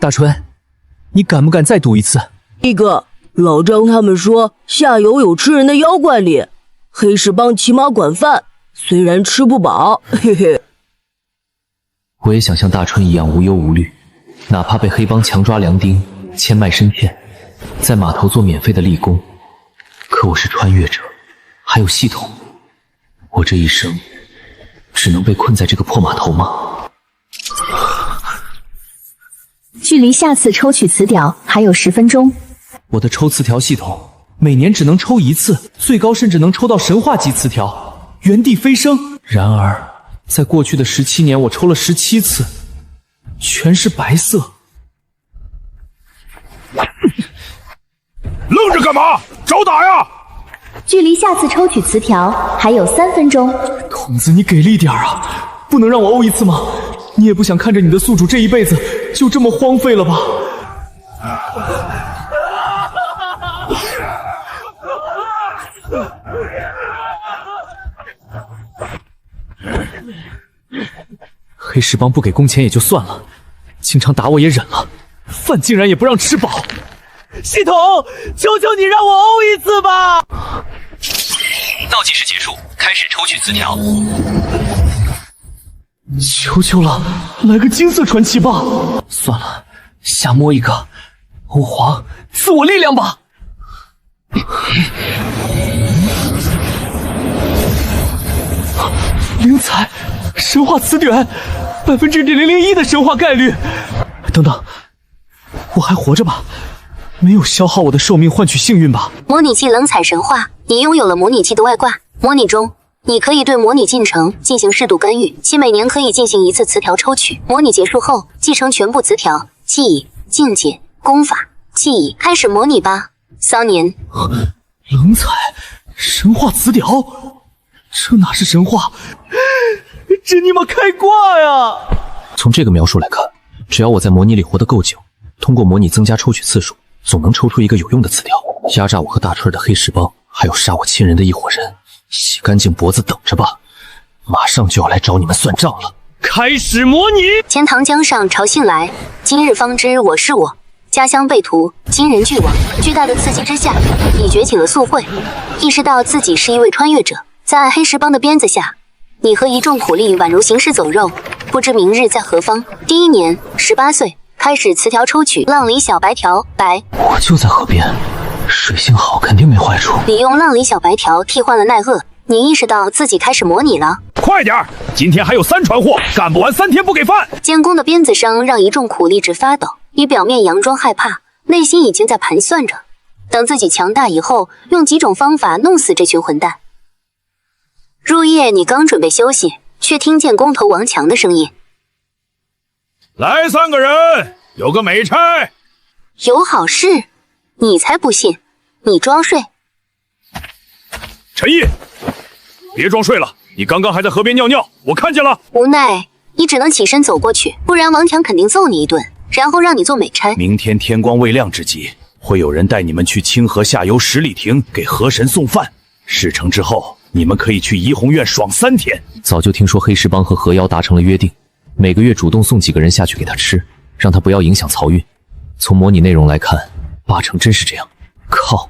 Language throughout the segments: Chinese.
大春，你敢不敢再赌一次？一哥，老张他们说下游有吃人的妖怪里，黑石帮起码管饭，虽然吃不饱，嘿嘿。我也想像大春一样无忧无虑，哪怕被黑帮强抓良丁，欠卖身骗，在码头做免费的力工。可我是穿越者，还有系统，我这一生只能被困在这个破码头吗？距离下次抽取词条还有10分钟。我的抽词条系统每年只能抽1次，最高甚至能抽到神话级词条，原地飞升。然而，在过去的17年，我抽了17次，全是白色。愣着干嘛？找打呀！距离下次抽取词条还有3分钟。筒子，你给力点啊！不能让我欧一次吗？你也不想看着你的宿主这一辈子就这么荒废了吧？黑石帮不给工钱也就算了，经常打我也忍了，饭竟然也不让吃饱。系统，求求你让我欧一次吧！倒计时结束，开始抽取词条。求求了，来个金色传奇吧！算了，瞎摸一个。欧皇，赐我力量吧！灵彩，神话词典，0.001%的神话概率。等等，我还活着吧？没有消耗我的寿命换取幸运吧？模拟器冷彩神话，你拥有了模拟器的外挂。模拟中，你可以对模拟进程进行适度干预，其每年可以进行1次词条抽取。模拟结束后，继承全部词条、技艺、境界、功法、技艺，开始模拟吧。骚年，冷彩神话词条，这哪是神话？这尼玛开挂呀！从这个描述来看，只要我在模拟里活得够久，通过模拟增加抽取次数，总能抽出一个有用的词条，压榨我和大春的黑石帮，还有杀我亲人的一伙人。洗干净脖子等着吧，马上就要来找你们算账了。开始模拟。钱塘江上潮信来，今日方知我是我。家乡被屠，亲人俱亡。巨大的刺激之下，你崛起了宿会，意识到自己是一位穿越者。在黑石帮的鞭子下，你和一众苦力宛如行尸走肉，不知明日在何方。第1年，18岁，开始词条抽取。浪里小白条，白。我就在河边，水性好，肯定没坏处。你用浪里小白条替换了奈厄，你意识到自己开始模拟了。快点，今天还有3船货，干不完3天不给饭。监工的鞭子声让一众苦力直发抖，你表面佯装害怕，内心已经在盘算着，等自己强大以后，用几种方法弄死这群混蛋。入夜，你刚准备休息，却听见工头王强的声音：“来3个人，有个美差。”有好事？你才不信！你装睡。陈毅，别装睡了，你刚刚还在河边尿尿，我看见了。无奈，你只能起身走过去，不然王强肯定揍你一顿，然后让你做美差。明天天光未亮之际，会有人带你们去清河下游10里亭给河神送饭。事成之后，你们可以去怡红院爽3天。早就听说黑石帮和河妖达成了约定，每个月主动送几个人下去给他吃，让他不要影响漕运。从模拟内容来看，8成真是这样。靠！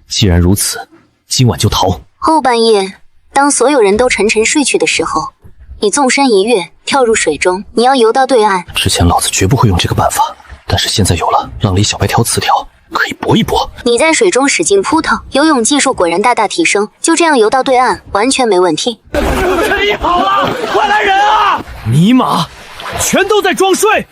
既然如此，今晚就逃。后半夜，当所有人都沉沉睡去的时候，你纵身一跃，跳入水中。你要游到对岸。之前老子绝不会用这个办法，但是现在有了浪里小白条词条，可以搏一搏。你在水中使劲扑腾，游泳技术果然大大提升，就这样游到对岸，完全没问题。陈毅跑了，快来人啊！尼玛，全都在装睡！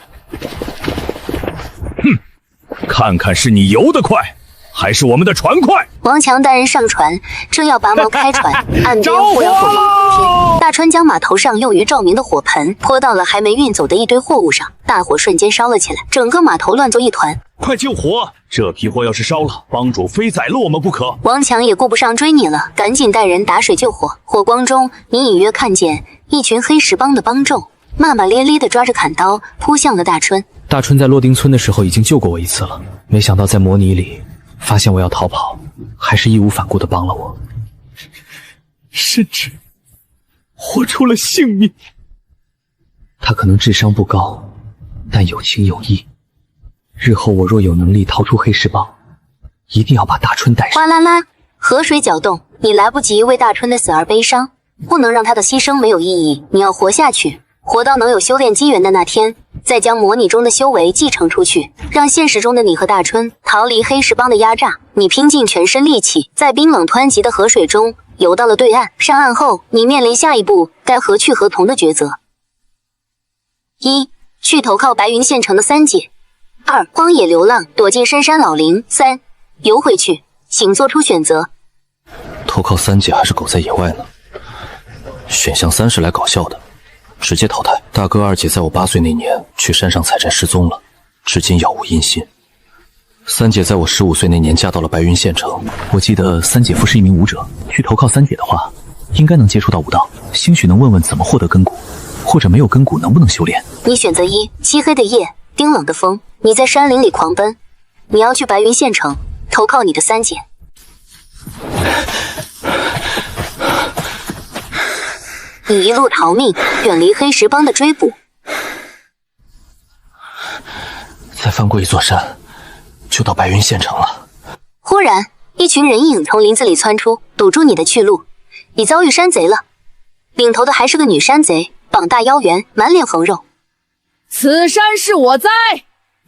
哼，看看是你游得快，还是我们的船快？王强带人上船，正要拔锚开船，岸边忽然火光冲天，大川江码头上用于照明的火盆泼到了还没运走的一堆货物上，大火瞬间烧了起来，整个码头乱作一团。快救火！这批货要是烧了，帮主非宰了我们不可。王强也顾不上追你了，赶紧带人打水救火。火光中，你隐约看见一群黑石帮的帮众骂骂咧咧地抓着砍刀扑向了大春。大春在洛丁村的时候已经救过我1次了，没想到在模拟里发现我要逃跑，还是义无反顾地帮了我，甚至活出了性命。他可能智商不高，但有情有义，日后我若有能力逃出黑石帮，一定要把大春带上。哗啦啦，河水搅动，你来不及为大春的死而悲伤，不能让他的牺牲没有意义。你要活下去，活到能有修炼机缘的那天，再将模拟中的修为继承出去，让现实中的你和大春逃离黑石帮的压榨。你拼尽全身力气，在冰冷湍急的河水中游到了对岸。上岸后，你面临下一步该何去何从的抉择：一、去投靠白云县城的三姐；二、荒野流浪，躲进深山老林；三、游回去。请做出选择。投靠三姐还是苟在野外呢？选项3是来搞笑的，直接淘汰。大哥二姐在我8岁那年去山上采摘失踪了，至今杳无音信。三姐在我15岁那年嫁到了白云县城。我记得三姐夫是一名武者，去投靠三姐的话，应该能接触到武道，兴许能问问怎么获得根骨，或者没有根骨能不能修炼。你选择一，漆黑的夜，冰冷的风，你在山林里狂奔，你要去白云县城投靠你的三姐。你一路逃命，远离黑石帮的追捕。再翻过一座山，就到白云县城了。忽然，一群人影从林子里窜出，堵住你的去路。你遭遇山贼了，领头的还是个女山贼，膀大腰圆，满脸横肉。此山是我栽，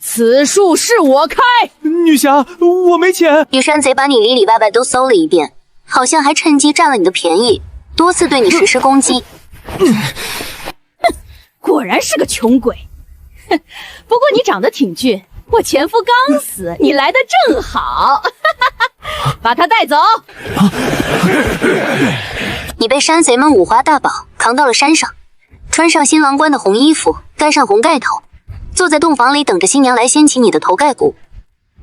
此树是我开。女侠，我没钱。女山贼把你里里外外都搜了一遍，好像还趁机占了你的便宜，多次对你实施攻击。果然是个穷鬼。不过你长得挺俊，我前夫刚死，你来的正好。把他带走。你被山贼们五花大绑扛到了山上，穿上新郎官的红衣服，盖上红盖头，坐在洞房里等着新娘来掀起你的头盖骨。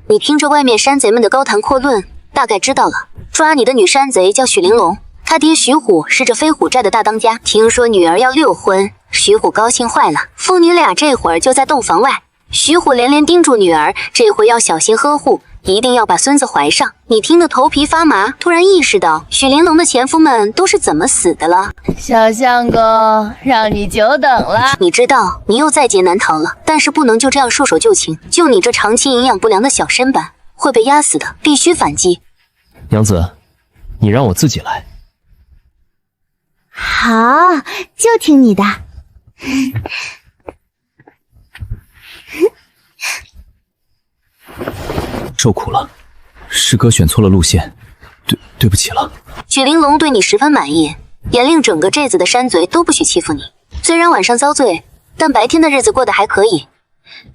你听着外面山贼们的高谈阔论，大概知道了，抓你的女山贼叫许玲珑，他爹徐虎是这飞虎寨的大当家，听说女儿要6婚，徐虎高兴坏了，父女俩这会儿就在洞房外。徐虎连连叮嘱女儿，这回要小心呵护，一定要把孙子怀上。你听得头皮发麻，突然意识到许玲珑的前夫们都是怎么死的了。小相公，让你久等了。你知道你又在劫难逃了，但是不能就这样束手就擒，就你这长期营养不良的小身板，会被压死的，必须反击。娘子，你让我自己来。好，就听你的。受苦了，师哥选错了路线，对不起了。许玲珑对你十分满意，严令整个寨子的山贼都不许欺负你。虽然晚上遭罪，但白天的日子过得还可以，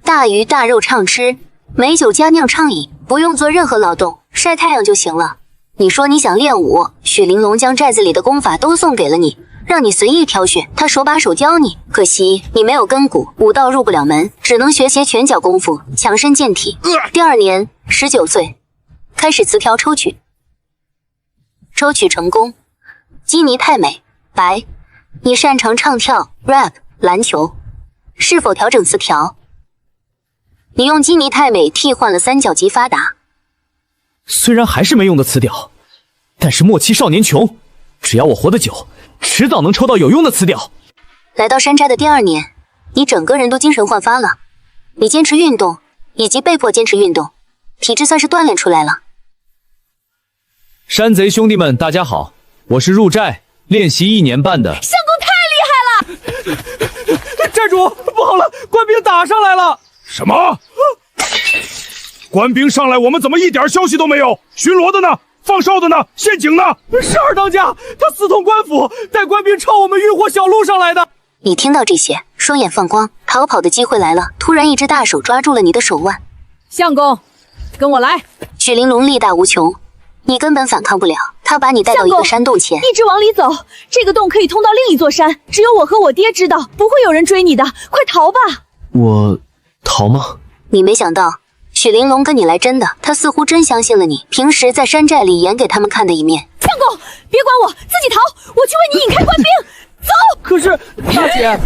大鱼大肉畅吃，美酒佳酿畅饮，不用做任何劳动，晒太阳就行了。你说你想练武，许玲珑将寨子里的功法都送给了你，让你随意挑选，他手把手教你。可惜你没有根骨，武道入不了门，只能学些拳脚功夫，强身健体。第2年19岁，开始词条抽取，抽取成功。基尼太美，白，你擅长唱跳、rap、篮球，是否调整词条？你用基尼太美替换了3角级发达。虽然还是没用的词条，但是末期少年穷，只要我活得久，迟早能抽到有用的词条。来到山寨的第2年，你整个人都精神焕发了。你坚持运动，以及被迫坚持运动，体质算是锻炼出来了。山贼兄弟们，大家好，我是入寨练习1年半的相公，太厉害了！寨主，不好了，官兵打上来了！什么？官兵上来，我们怎么一点消息都没有？巡逻的呢？放哨的呢？陷阱呢？是二当家，他私通官府，带官兵朝我们运货小路上来的。你听到这些，双眼放光，逃跑的机会来了。突然，一只大手抓住了你的手腕。相公，跟我来。许玲珑力大无穷，你根本反抗不了。他把你带到一个山洞前，一直往里走。这个洞可以通到另一座山，只有我和我爹知道，不会有人追你的。快逃吧！我逃吗？你没想到许玲珑跟你来真的，他似乎真相信了你平时在山寨里演给他们看的一面。相公，别管我，自己逃！我去为你引开官兵。走！可是大姐，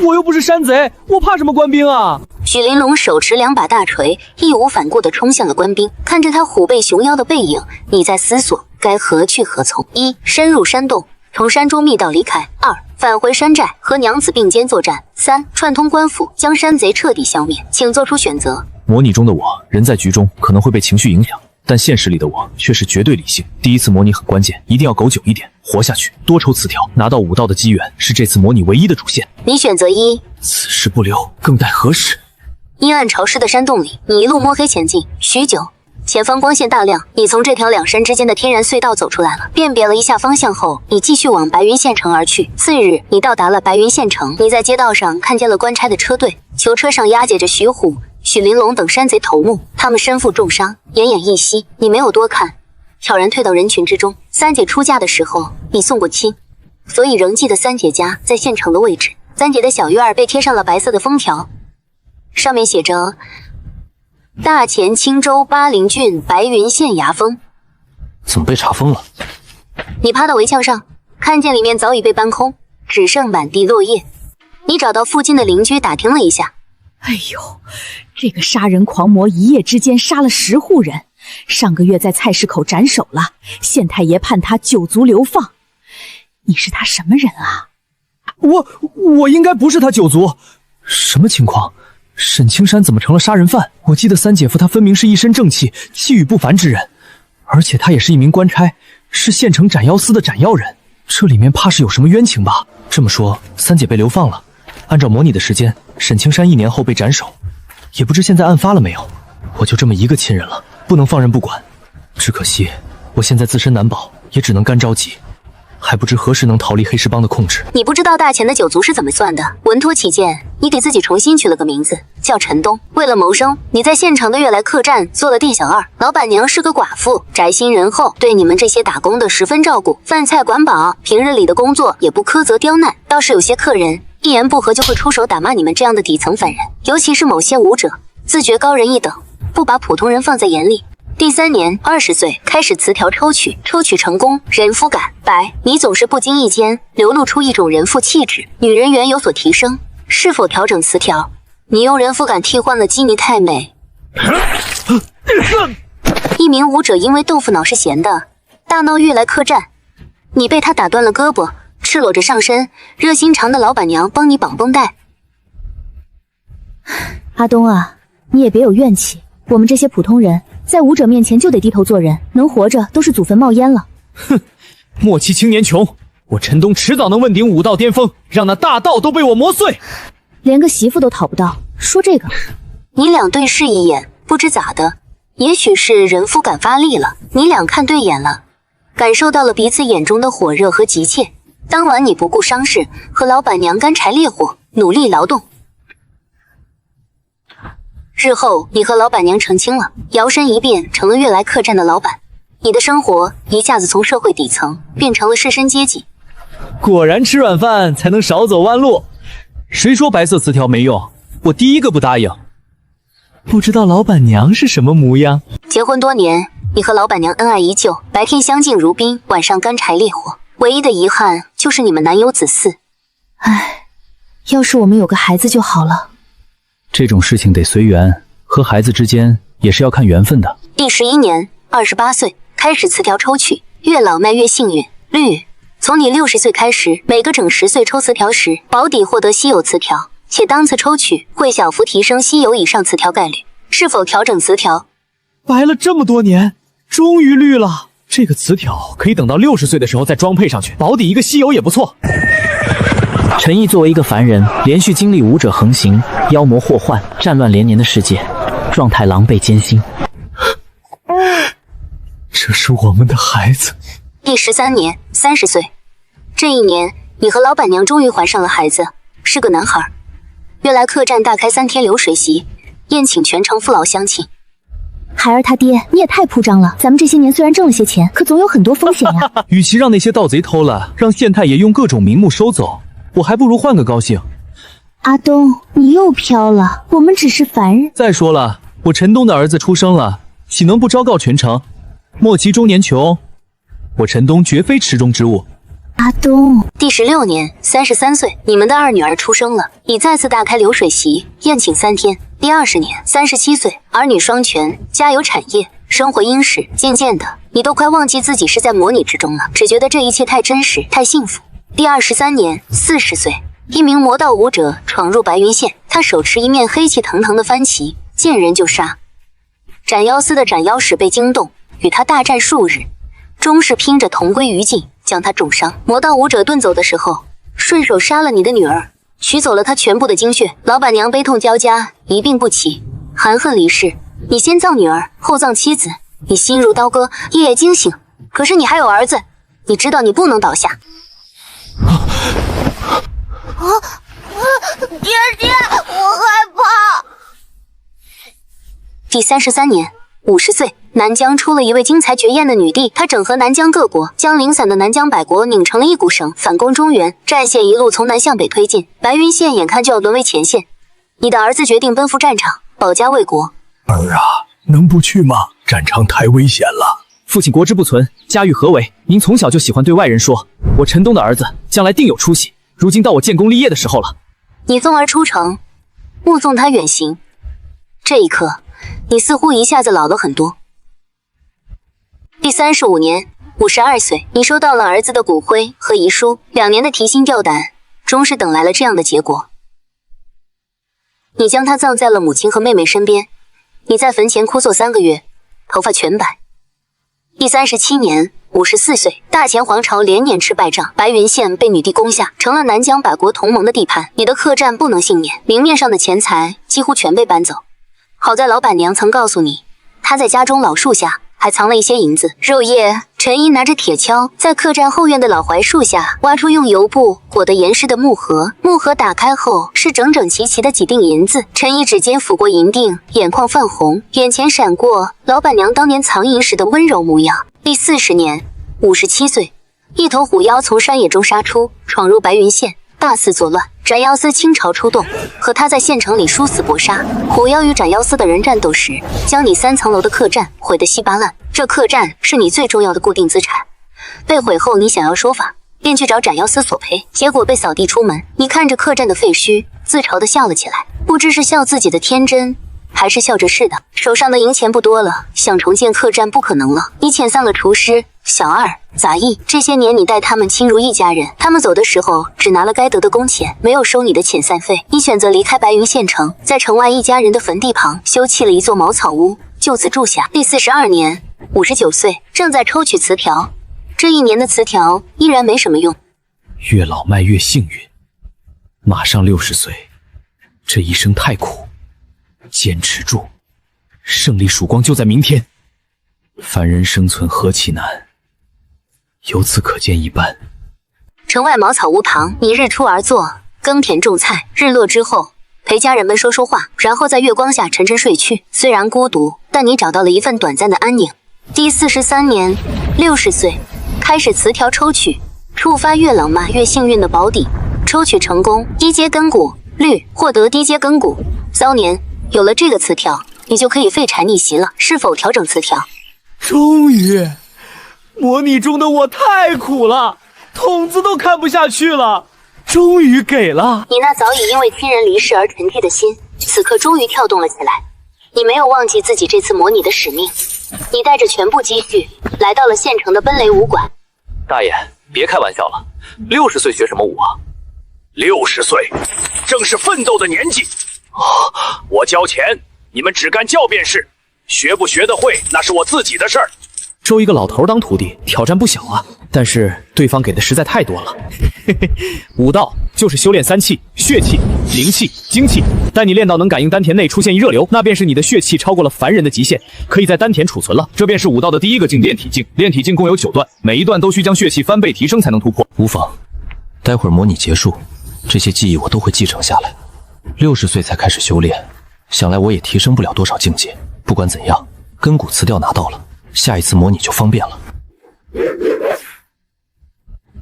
我又不是山贼，我怕什么官兵啊？许玲珑手持2把大锤，义无反顾地冲向了官兵。看着他虎背熊腰的背影，你在思索该何去何从。1. 深入山洞，从山中密道离开。2. 返回山寨和娘子并肩作战。3. 串通官府，将山贼彻底消灭。请做出选择。模拟中的我，人在局中可能会被情绪影响，但现实里的我却是绝对理性。第一次模拟很关键，一定要苟久一点，活下去，多抽词条，拿到武道的机缘是这次模拟唯一的主线。你选择1。此时不留，更待何时？阴暗潮湿的山洞里，你一路摸黑前进。许久，前方光线大亮，你从这条两山之间的天然隧道走出来了。辨别了一下方向后，你继续往白云县城而去。次日，你到达了白云县城，你在街道上看见了官差的车队，囚车上押解着徐虎、许玲珑等山贼头目，他们身负重伤，奄奄一息。你没有多看，悄然退到人群之中。三姐出嫁的时候，你送过亲，所以仍记得三姐家在县城的位置。三姐的小院儿被贴上了白色的封条，上面写着大前青州巴陵郡白云县衙封。怎么被查封了？你趴到围墙上，看见里面早已被搬空，只剩满地落叶。你找到附近的邻居打听了一下，哎呦，这个杀人狂魔一夜之间杀了10户人，上个月在菜市口斩首了，县太爷判他9族流放。你是他什么人啊？我应该不是他9族。什么情况？沈青山怎么成了杀人犯？我记得三姐夫他分明是一身正气、气宇不凡之人，而且他也是一名官差，是县城斩妖司的斩妖人，这里面怕是有什么冤情吧？这么说，三姐被流放了，按照模拟的时间，沈青山1年后被斩首，也不知现在案发了没有。我就这么一个亲人了，不能放任不管。只可惜我现在自身难保，也只能干着急，还不知何时能逃离黑石帮的控制。你不知道大钱的9族是怎么算的？稳妥起见，你给自己重新取了个名字，叫陈东。为了谋生，你在县城的悦来客栈做了店小二，老板娘是个寡妇，宅心仁厚，对你们这些打工的十分照顾，饭菜管饱，平日里的工作也不苛责刁难。倒是有些客人一言不合就会出手打骂你们这样的底层凡人，尤其是某些武者，自觉高人一等，不把普通人放在眼里。第3年，20岁开始词条抽取，抽取成功，人肤感白。你总是不经意间流露出一种人妇气质，女人缘有所提升。是否调整词条？你用人肤感替换了基尼太美。一名武者因为豆腐脑是咸的，大闹悦来客栈，你被他打断了胳膊，赤裸着上身，热心肠的老板娘帮你绑绷带。阿东啊，你也别有怨气，我们这些普通人在武者面前就得低头做人，能活着都是祖坟冒烟了。哼，末期青年穷，我陈东迟早能问鼎武道巅峰，让那大道都被我磨碎。连个媳妇都讨不到，说这个。你俩对视一眼，不知咋的，也许是人肤感发力了，你俩看对眼了，感受到了彼此眼中的火热和急切。当晚你不顾伤势，和老板娘干柴烈火，努力劳动。日后你和老板娘成亲了，摇身一变成了悦来客栈的老板，你的生活一下子从社会底层变成了士绅阶级。果然吃软饭才能少走弯路。谁说白色词条没用？我第一个不答应。不知道老板娘是什么模样？结婚多年，你和老板娘恩爱依旧，白天相敬如宾，晚上干柴烈火。唯一的遗憾就是你们难有子嗣。唉，要是我们有个孩子就好了。这种事情得随缘，和孩子之间也是要看缘分的。第11年，28岁开始词条抽取，越老迈越幸运。绿，从你60岁开始，每个整10岁抽词条时，保底获得稀有词条，且当次抽取会小幅提升稀有以上词条概率。是否调整词条？白了这么多年，终于绿了。这个词条可以等到60岁的时候再装配上去，保底一个稀有也不错。陈毅作为一个凡人，连续经历武者横行、妖魔祸患、战乱连年的世界，状态狼狈艰辛。这是我们的孩子。第13年，30岁，这一年你和老板娘终于怀上了孩子，是个男孩。悦来客栈大开3天流水席，宴请全城父老乡亲。孩儿他爹，你也太铺张了。咱们这些年虽然挣了些钱，可总有很多风险呀。与其让那些盗贼偷了，让县太爷用各种名目收走，我还不如换个高兴。阿东，你又飘了，我们只是凡人。再说了，我陈东的儿子出生了，岂能不昭告全城？末期中年穷，我陈东绝非池中之物。阿东，第16年，33岁，你们的2女儿出生了，你再次大开流水席，宴请3天。第20年，37岁，儿女双全，家有产业，生活殷实。渐渐的，你都快忘记自己是在模拟之中了，只觉得这一切太真实，太幸福。第23年，40岁，一名魔道武者闯入白云县，他手持一面黑气腾腾的幡旗，见人就杀。斩妖司的斩妖使被惊动，与他大战数日，终是拼着同归于尽，将他重伤。魔道武者遁走的时候，顺手杀了你的女儿，取走了她全部的精血。老板娘悲痛交加，一病不起，含恨离世。你先葬女儿，后葬妻子，你心如刀割，夜夜惊醒。可是你还有儿子，你知道你不能倒下。爹，我害怕。第33年，50岁，南疆出了一位惊才绝艳的女帝，她整合南疆各国，将零散的南疆百国拧成了一股绳，反攻中原。战线一路从南向北推进，白云县眼看就要沦为前线。你的儿子决定奔赴战场，保家卫国。儿啊，能不去吗？战场太危险了。父亲国之不存，家喻何为？您从小就喜欢对外人说，我陈东的儿子将来定有出息。如今到我建功立业的时候了。你送儿出城，目送他远行。这一刻，你似乎一下子老了很多。第35年，52岁，你收到了儿子的骨灰和遗书，2年的提心吊胆，终是等来了这样的结果。你将他葬在了母亲和妹妹身边，你在坟前哭坐3个月，头发全白。第37年，54岁，大前皇朝连年吃败仗，白云县被女帝攻下，成了南疆百国同盟的地盘。你的客栈不能幸免，明面上的钱财几乎全被搬走。好在老板娘曾告诉你，她在家中老树下还藏了一些银子。肉夜，陈一拿着铁锹，在客栈后院的老槐树下挖出用油布裹得严实的木盒，木盒打开后是整整齐齐的几锭银子。陈一指尖抚过银锭，眼眶泛红，眼前闪过老板娘当年藏银时的温柔模样。第40年，57岁，一头虎妖从山野中杀出，闯入白云县，大肆作乱。斩妖司倾巢出动，和他在县城里殊死搏杀。虎妖与斩妖司的人战斗时，将你3层楼的客栈毁得稀巴烂。这客栈是你最重要的固定资产，被毁后你想要说法，便去找斩妖司索赔，结果被扫地出门。你看着客栈的废墟，自嘲地笑了起来，不知是笑自己的天真，还是笑着是的。手上的银钱不多了，想重建客栈不可能了。你遣散了厨师、小二、杂役，这些年你待他们亲如一家人。他们走的时候只拿了该得的工钱，没有收你的遣散费。你选择离开白云县城，在城外一家人的坟地旁修葺了一座茅草屋，就此住下。第42年，59岁，正在抽取词条。这1年的词条依然没什么用。越老迈越幸运，马上60岁，这一生太苦，坚持住，胜利曙光就在明天。凡人生存何其难，由此可见一斑。城外茅草屋旁，你日出而作，耕田种菜，日落之后陪家人们说说话，然后在月光下沉沉睡去。虽然孤独，但你找到了一份短暂的安宁。第43年，60岁，开始词条抽取，触发越老迈越幸运的宝底，抽取成功，低阶根骨绿，获得低阶根骨。骚年，有了这个词条，你就可以废柴逆袭了。是否调整词条？终于，模拟中的我太苦了，筒子都看不下去了，终于给了。你那早已因为亲人离世而沉寂的心，此刻终于跳动了起来。你没有忘记自己这次模拟的使命，你带着全部积蓄来到了县城的奔雷武馆。大爷，别开玩笑了，60岁学什么武啊？60岁，正是奋斗的年纪。我交钱，你们只干叫便是，学不学得会那是我自己的事儿。收一个老头当徒弟，挑战不小啊！但是对方给的实在太多了。武道就是修炼3气：血气、灵气、精气。待你练到能感应丹田内出现一热流，那便是你的血气超过了凡人的极限，可以在丹田储存了。这便是武道的第1个境——炼体境。炼体境共有9段，每一段都需将血气翻倍提升才能突破。无妨，待会儿模拟结束，这些记忆我都会继承下来。60岁才开始修炼，想来我也提升不了多少境界。不管怎样，根骨词调拿到了，下一次模拟就方便了。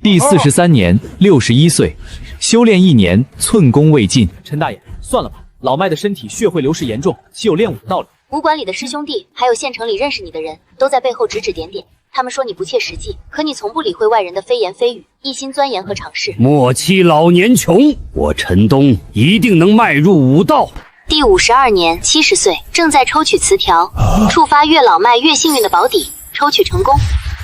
第43年，61岁，修炼1年，寸功未尽。陈大爷，算了吧，老迈的身体血会流失严重，岂有练武的道理？武馆里的师兄弟，还有县城里认识你的人，都在背后指指点点。他们说你不切实际，可你从不理会外人的非言非语，一心钻研和尝试。莫欺老年穷，我陈东一定能迈入武道。第52年，70岁，正在抽取词条，触发越老迈越幸运的宝底，抽取成功。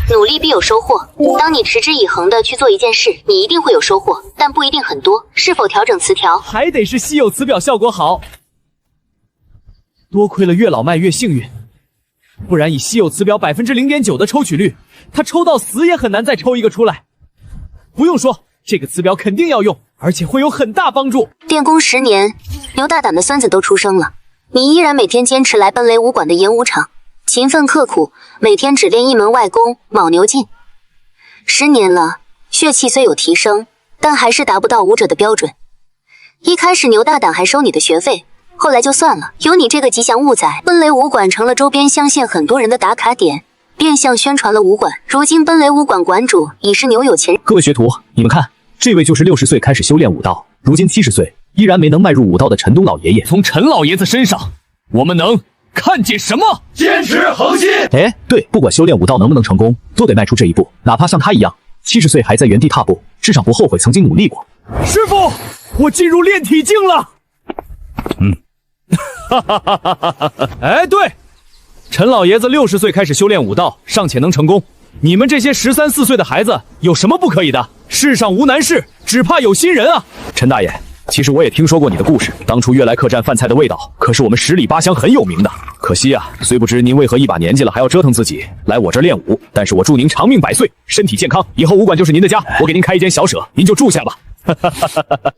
努力必有收获。当你持之以恒的去做一件事，你一定会有收获，但不一定很多。是否调整词条？还得是稀有词表效果好。多亏了越老麦越幸运，不然以稀有词表0.9%的抽取率，他抽到死也很难再抽一个出来。不用说，这个词表肯定要用，而且会有很大帮助。练功10年，牛大胆的孙子都出生了，你依然每天坚持来奔雷武馆的演武场，勤奋刻苦，每天只练一门外功牦牛劲。10年了，血气虽有提升，但还是达不到武者的标准。一开始牛大胆还收你的学费，后来就算了。有你这个吉祥物在，奔雷武馆成了周边乡县很多人的打卡点，变相宣传了武馆。如今奔雷武馆馆主已是牛有钱人。各位学徒，你们看，这位就是60岁开始修炼武道，如今70岁依然没能迈入武道的陈东老爷爷。从陈老爷子身上，我们能看见什么？坚持恒心。哎，对，不管修炼武道能不能成功，都得迈出这一步。哪怕像他一样，70岁还在原地踏步，至少不后悔曾经努力过。师傅，我进入炼体境了。哎，对，陈老爷子60岁开始修炼武道，尚且能成功，你们这些13、14岁的孩子有什么不可以的？世上无难事，只怕有心人啊！陈大爷，其实我也听说过你的故事，当初悦来客栈饭菜的味道可是我们10里8乡很有名的。可惜啊，虽不知您为何一把年纪了还要折腾自己来我这儿练武，但是我祝您长命百岁，身体健康，以后武馆就是您的家，我给您开一间小舍，您就住下吧。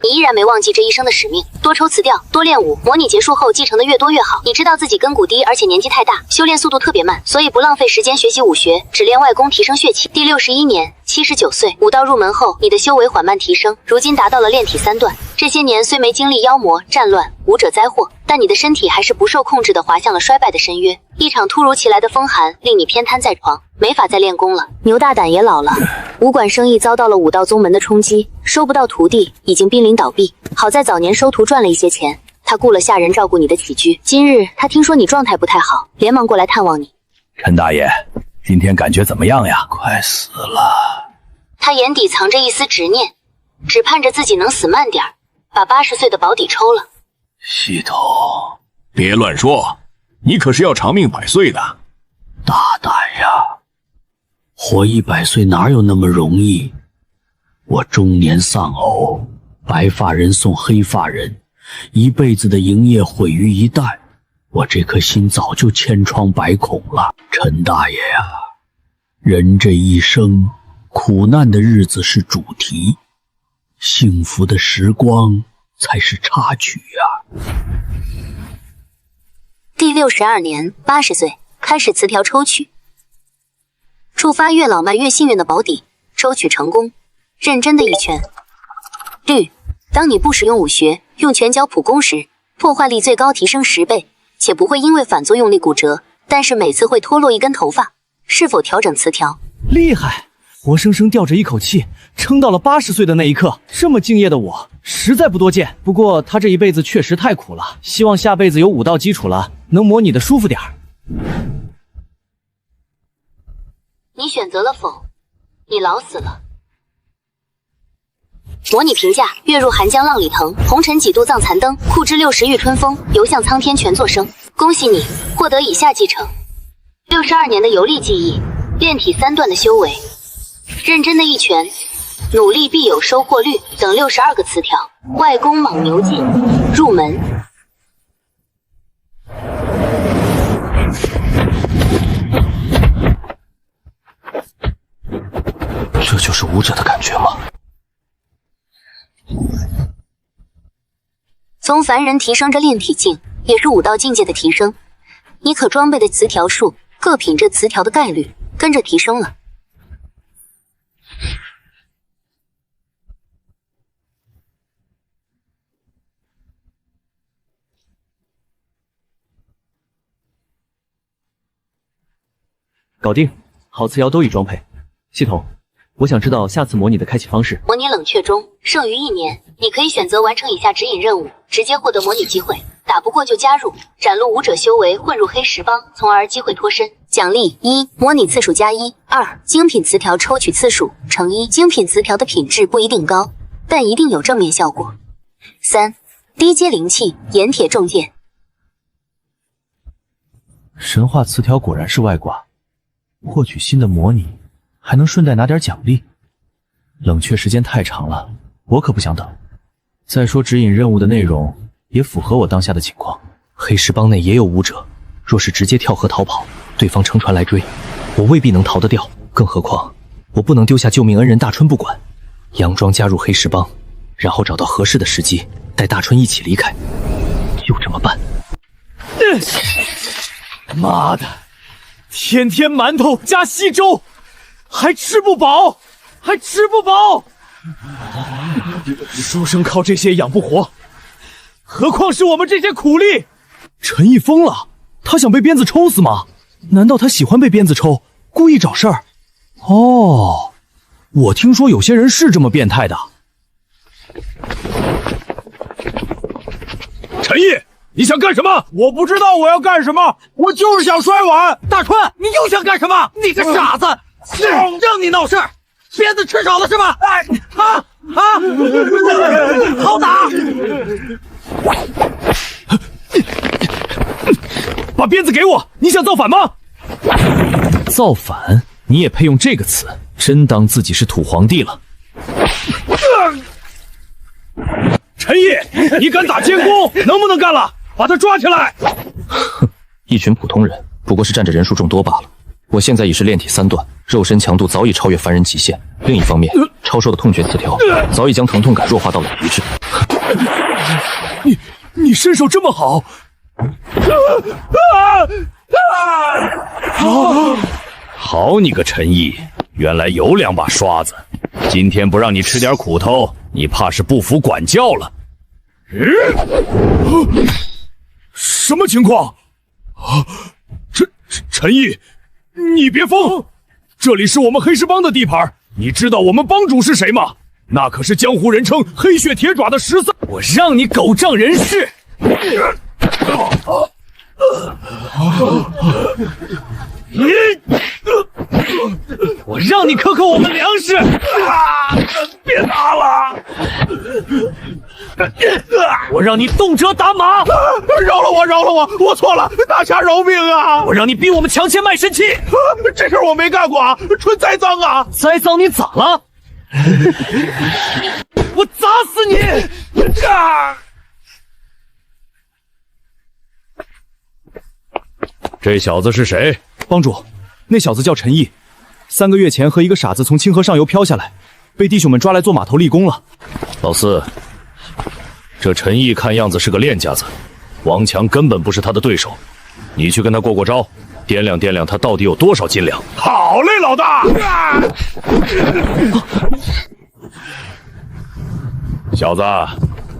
你依然没忘记这一生的使命，多抽词调，多练武，模拟结束后继承的越多越好。你知道自己根骨低，而且年纪太大，修炼速度特别慢，所以不浪费时间学习武学，只练外功提升血气。第61年，79岁，武道入门后，你的修为缓慢提升，如今达到了炼体3段。这些年虽没经历妖魔、战乱、武者灾祸，但你的身体还是不受控制的滑向了衰败的深渊。一场突如其来的风寒令你偏瘫在床，没法再练功了。牛大胆也老了，武馆生意遭到了武道宗门的冲击，收不到徒弟，已经濒临倒闭。好在早年收徒赚了一些钱，他雇了下人照顾你的起居。今日他听说你状态不太好，连忙过来探望你。陈大爷，今天感觉怎么样呀？快死了。他眼底藏着一丝执念，只盼着自己能死慢点，把80岁的保底抽了。系统，别乱说，你可是要长命百岁的。大胆呀！活100岁哪有那么容易？我中年丧偶，白发人送黑发人，一辈子的营业毁于一旦，我这颗心早就千疮百孔了。陈大爷呀，人这一生，苦难的日子是主题，幸福的时光才是插曲呀。第62年，80岁开始词条抽取，触发越老迈越幸运的保底，抽取成功。认真的一拳。绿，当你不使用武学，用拳脚普攻时，破坏力最高提升10倍，且不会因为反作用力骨折，但是每次会脱落一根头发。是否调整词条？厉害！活生生吊着一口气，撑到了80岁的那一刻，这么敬业的我实在不多见。不过他这一辈子确实太苦了，希望下辈子有武道基础了，能模拟的舒服点儿。你选择了否？你老死了。模拟评价：月入寒江浪里腾，红尘几度藏残灯，酷之60遇春风，游向苍天全作声。恭喜你获得以下继承：62年的游历技艺，炼体3段的修为，认真的一拳，努力必有收获率等62个词条，外功牦牛劲，入门。这就是武者的感觉吗？从凡人提升着炼体境，也是武道境界的提升。你可装备的词条数，各品这词条的概率跟着提升了。搞定，好词谣都已装配。系统，我想知道下次模拟的开启方式。模拟冷却中，剩余1年，你可以选择完成以下指引任务，直接获得模拟机会。打不过就加入，展露武者修为，混入黑石帮，从而机会脱身。奖励：1，模拟次数+1；2，精品词条抽取次数乘1。精品词条的品质不一定高，但一定有正面效果。3，低阶灵气，盐铁重剑。神话词条果然是外挂，获取新的模拟还能顺带拿点奖励。冷却时间太长了，我可不想等。再说指引任务的内容也符合我当下的情况。黑石帮内也有武者，若是直接跳河逃跑，对方乘船来追，我未必能逃得掉。更何况我不能丢下救命恩人大春不管，佯装加入黑石帮，然后找到合适的时机带大春一起离开。就这么办。妈的，天天馒头加稀粥，还吃不饱，还吃不饱！书生靠这些养不活，何况是我们这些苦力？陈毅疯了，他想被鞭子抽死吗？难道他喜欢被鞭子抽，故意找事儿？哦，我听说有些人是这么变态的。陈毅，你想干什么？我不知道我要干什么，我就是想摔碗。大川，你又想干什么？你个傻子！让你闹事儿，鞭子吃少了是吧？好打！把鞭子给我！你想造反吗？造反？你也配用这个词？真当自己是土皇帝了？陈毅，你敢打监工，能不能干了？把他抓起来！哼，一群普通人，不过是占着人数众多罢了。我现在已是炼体3段，肉身强度早已超越凡人极限。另一方面，超兽的痛觉词条早已将疼痛感弱化到了极致。你身手这么好！好你个陈毅，原来有2把刷子。今天不让你吃点苦头，你怕是不服管教了。什么情况？陈毅，你别疯！这里是我们黑石帮的地盘，你知道我们帮主是谁吗？那可是江湖人称黑血铁爪的13。我让你狗仗人势！我让你克我们粮食！别打了！我让你动辄打马！饶了我，饶了我，我错了，大侠饶命啊！我让你逼我们抢钱卖身契！这事我没干过，纯栽赃啊！栽赃你咋了？我砸死你！这小子是谁？帮主，那小子叫陈毅，3个月前和一个傻子从清河上游飘下来，被弟兄们抓来做码头立功了。老四，这陈毅看样子是个练家子，王强根本不是他的对手，你去跟他过过招，掂量掂量他到底有多少斤两。好嘞，老大！小子，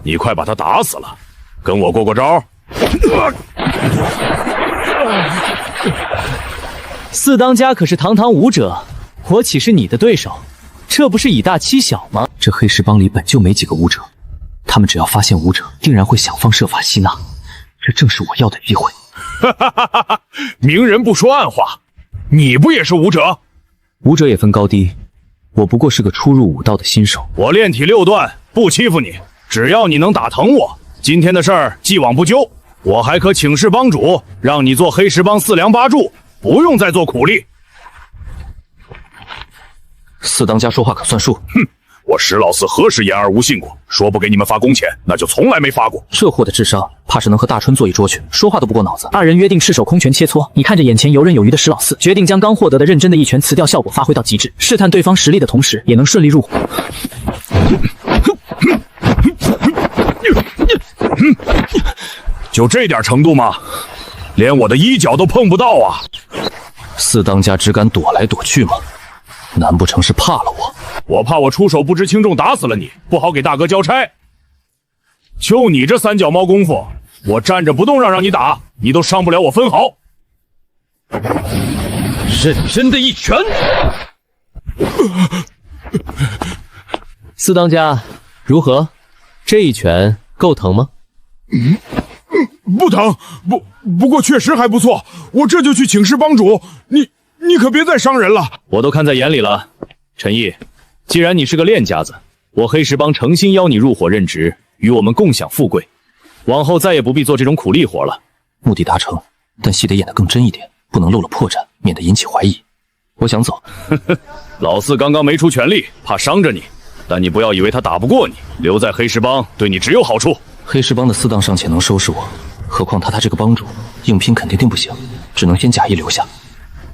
你快把他打死了，跟我过过招。四当家可是堂堂武者，我岂是你的对手？这不是以大欺小吗？这黑石帮里本就没几个武者，他们只要发现武者，定然会想方设法吸纳，这正是我要的机会。哈哈哈哈！明人不说暗话，你不也是武者？武者也分高低，我不过是个初入武道的新手。我炼体6段，不欺负你，只要你能打疼我，今天的事儿既往不咎。我还可请示帮主，让你做黑石帮4梁8柱，不用再做苦力。四当家说话可算数。哼，我石老四何时言而无信过？说不给你们发工钱，那就从来没发过。这货的智商，怕是能和大春坐一桌去，说话都不过脑子。2人约定赤手空拳切磋，你看着眼前游刃有余的石老四，决定将刚获得的认真的一拳辞掉效果发挥到极致，试探对方实力的同时，也能顺利入伙。就这点程度吗？连我的衣角都碰不到啊！四当家只敢躲来躲去吗？难不成是怕了我？我怕我出手不知轻重打死了你，不好给大哥交差。就你这3脚猫功夫，我站着不动让你打，你都伤不了我分毫。认真的一拳！四当家，如何？这一拳够疼吗？不疼，不过确实还不错。我这就去请示帮主。你可别再伤人了。我都看在眼里了，陈毅，既然你是个练家子，我黑石帮诚心邀你入伙任职，与我们共享富贵。往后再也不必做这种苦力活了。目的达成，但戏得演得更真一点，不能露了破绽，免得引起怀疑。我想走。老四刚刚没出全力，怕伤着你，但你不要以为他打不过你，留在黑石帮对你只有好处。黑石帮的四当尚且能收拾我，何况他这个帮主，硬拼肯定不行，只能先假意留下。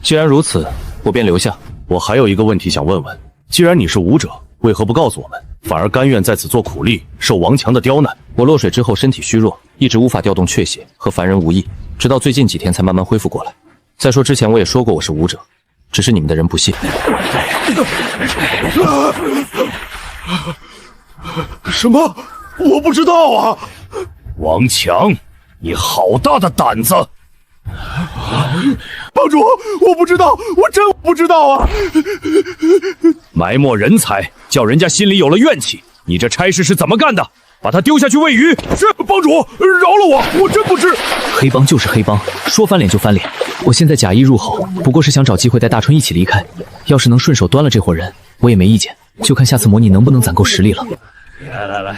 既然如此，我便留下。我还有一个问题想问问，既然你是武者，为何不告诉我们，反而甘愿在此做苦力，受王强的刁难？我落水之后身体虚弱，一直无法调动血血，和凡人无异，直到最近几天才慢慢恢复过来。再说之前我也说过我是武者，只是你们的人不信。什么？我不知道啊！王强，你好大的胆子！帮主，我不知道，我真不知道啊！埋没人才，叫人家心里有了怨气。你这差事是怎么干的？把他丢下去喂鱼。是帮主，饶了我，我真不知。黑帮就是黑帮，说翻脸就翻脸。我现在假意入侯，不过是想找机会带大春一起离开。要是能顺手端了这伙人，我也没意见。就看下次模拟能不能攒够实力了。来，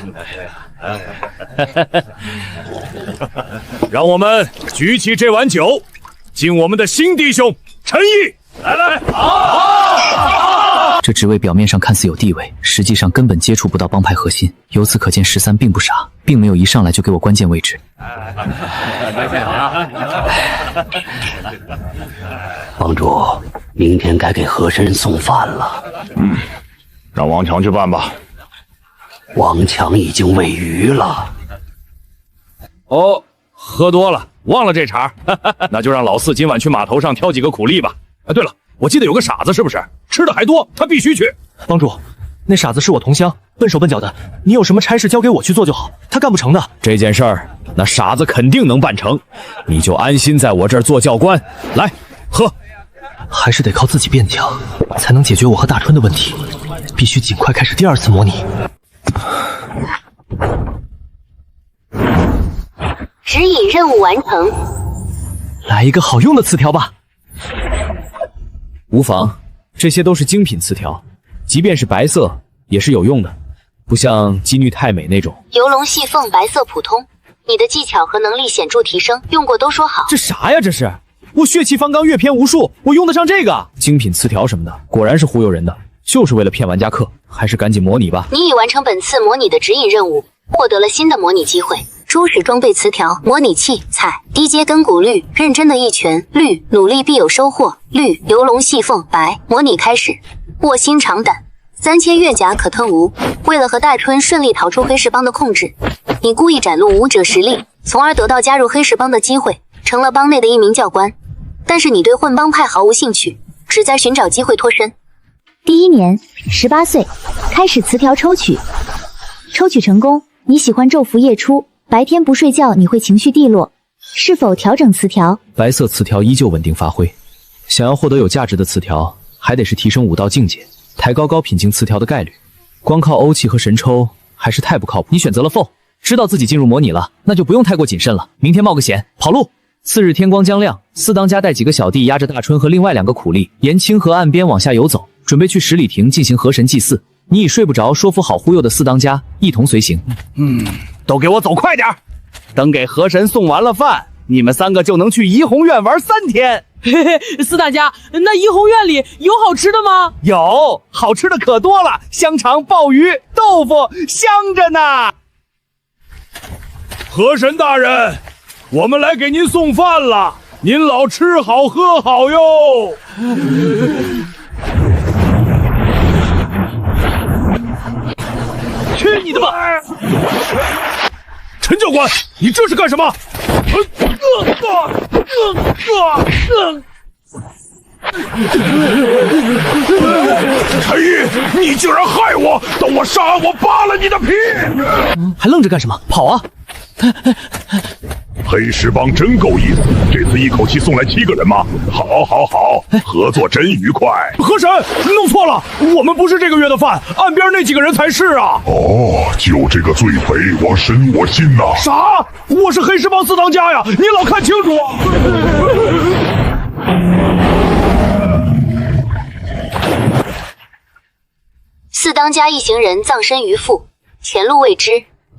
让我们举起这碗酒，敬我们的新弟兄陈毅。来，这职位表面上看似有地位，实际上根本接触不到帮派核心。由此可见，13并不傻，并没有一上来就给我关键位置。帮主，明天该给和珅送饭了。让王强去办吧。王强已经喂鱼了。哦，喝多了，忘了这茬。那就让老四今晚去码头上挑几个苦力吧。对了，我记得有个傻子，是不是？吃的还多，他必须去。帮主，那傻子是我同乡，笨手笨脚的，你有什么差事交给我去做就好，他干不成的。这件事儿，那傻子肯定能办成，你就安心在我这儿做教官。来，喝。还是得靠自己变强，才能解决我和大春的问题。必须尽快开始第2次模拟。指引任务完成。来一个好用的词条吧。无妨，这些都是精品词条，即便是白色也是有用的，不像姬女太美那种。游龙戏凤，白色普通。你的技巧和能力显著提升，用过都说好。这啥呀？这是我血气方刚，阅篇无数，我用得上这个？精品词条什么的，果然是忽悠人的，就是为了骗玩家氪。还是赶紧模拟吧。你已完成本次模拟的指引任务，获得了新的模拟机会。初始装备词条：模拟器彩，低阶根骨绿，认真的一拳绿，努力必有收获绿，游龙戏凤白。模拟开始，卧薪尝胆，3000月甲可吞吴。为了和大春顺利逃出黑石帮的控制，你故意展露武者实力，从而得到加入黑石帮的机会，成了帮内的一名教官。但是你对混帮派毫无兴趣，只在寻找机会脱身。第1年，18岁，开始词条抽取，抽取成功。你喜欢昼伏夜出，白天不睡觉你会情绪低落，是否调整词条？白色词条依旧稳定发挥。想要获得有价值的词条，还得是提升武道境界，抬高高品境词条的概率。光靠欧气和神抽还是太不靠谱。你选择了否，知道自己进入模拟了，那就不用太过谨慎了。明天冒个险，跑路。次日天光将亮，四当家带几个小弟押着大春和另外2个苦力，沿清河岸边往下游走，准备去十里亭进行河神祭祀。你以睡不着说服好忽悠的四当家一同随行。都给我走快点！等给河神送完了饭，你们3个就能去怡红院玩3天。嘿嘿，四大家，那怡红院里有好吃的吗？有，好吃的可多了，香肠、鲍鱼、豆腐，香着呢。河神大人，我们来给您送饭了，您老吃好喝好哟。去你的吧！陈教官，你这是干什么？陈毅，你竟然害我！等我杀完我扒了你的皮！还愣着干什么？跑啊！黑石帮真够意思，这次一口气送来7个人吗？好，好，好，合作真愉快。河神，弄错了，我们不是这个月的饭，岸边那几个人才是啊。哦，就这个罪魁往深我心呐。啥？我是黑石帮四当家呀，你老看清楚。四当家一行人葬身鱼腹，前路未知，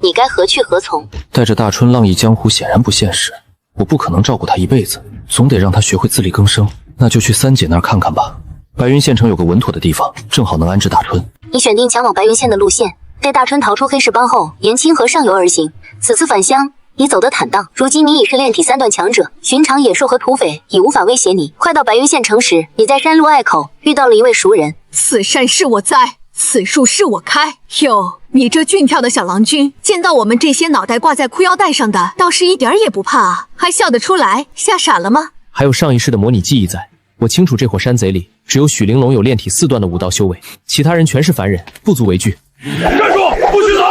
你该何去何从？带着大春浪迹江湖显然不现实，我不可能照顾他一辈子，总得让他学会自力更生。那就去三姐那儿看看吧。白云县城有个稳妥的地方，正好能安置大春。你选定前往白云县的路线，待大春逃出黑石帮后，沿清河上游而行。此次返乡，你走得坦荡。如今你已是炼体3段强者，寻常野兽和土匪已无法威胁你。快到白云县城时，你在山路隘口遇到了一位熟人。此山是我栽，此树是我开。哟，你这俊俏的小郎君，见到我们这些脑袋挂在裤腰带上的，倒是一点也不怕啊，还笑得出来，吓傻了吗？还有上一世的模拟记忆在，我清楚这伙山贼里只有许玲珑有炼体4段的武道修为，其他人全是凡人，不足为惧。站住，不许走！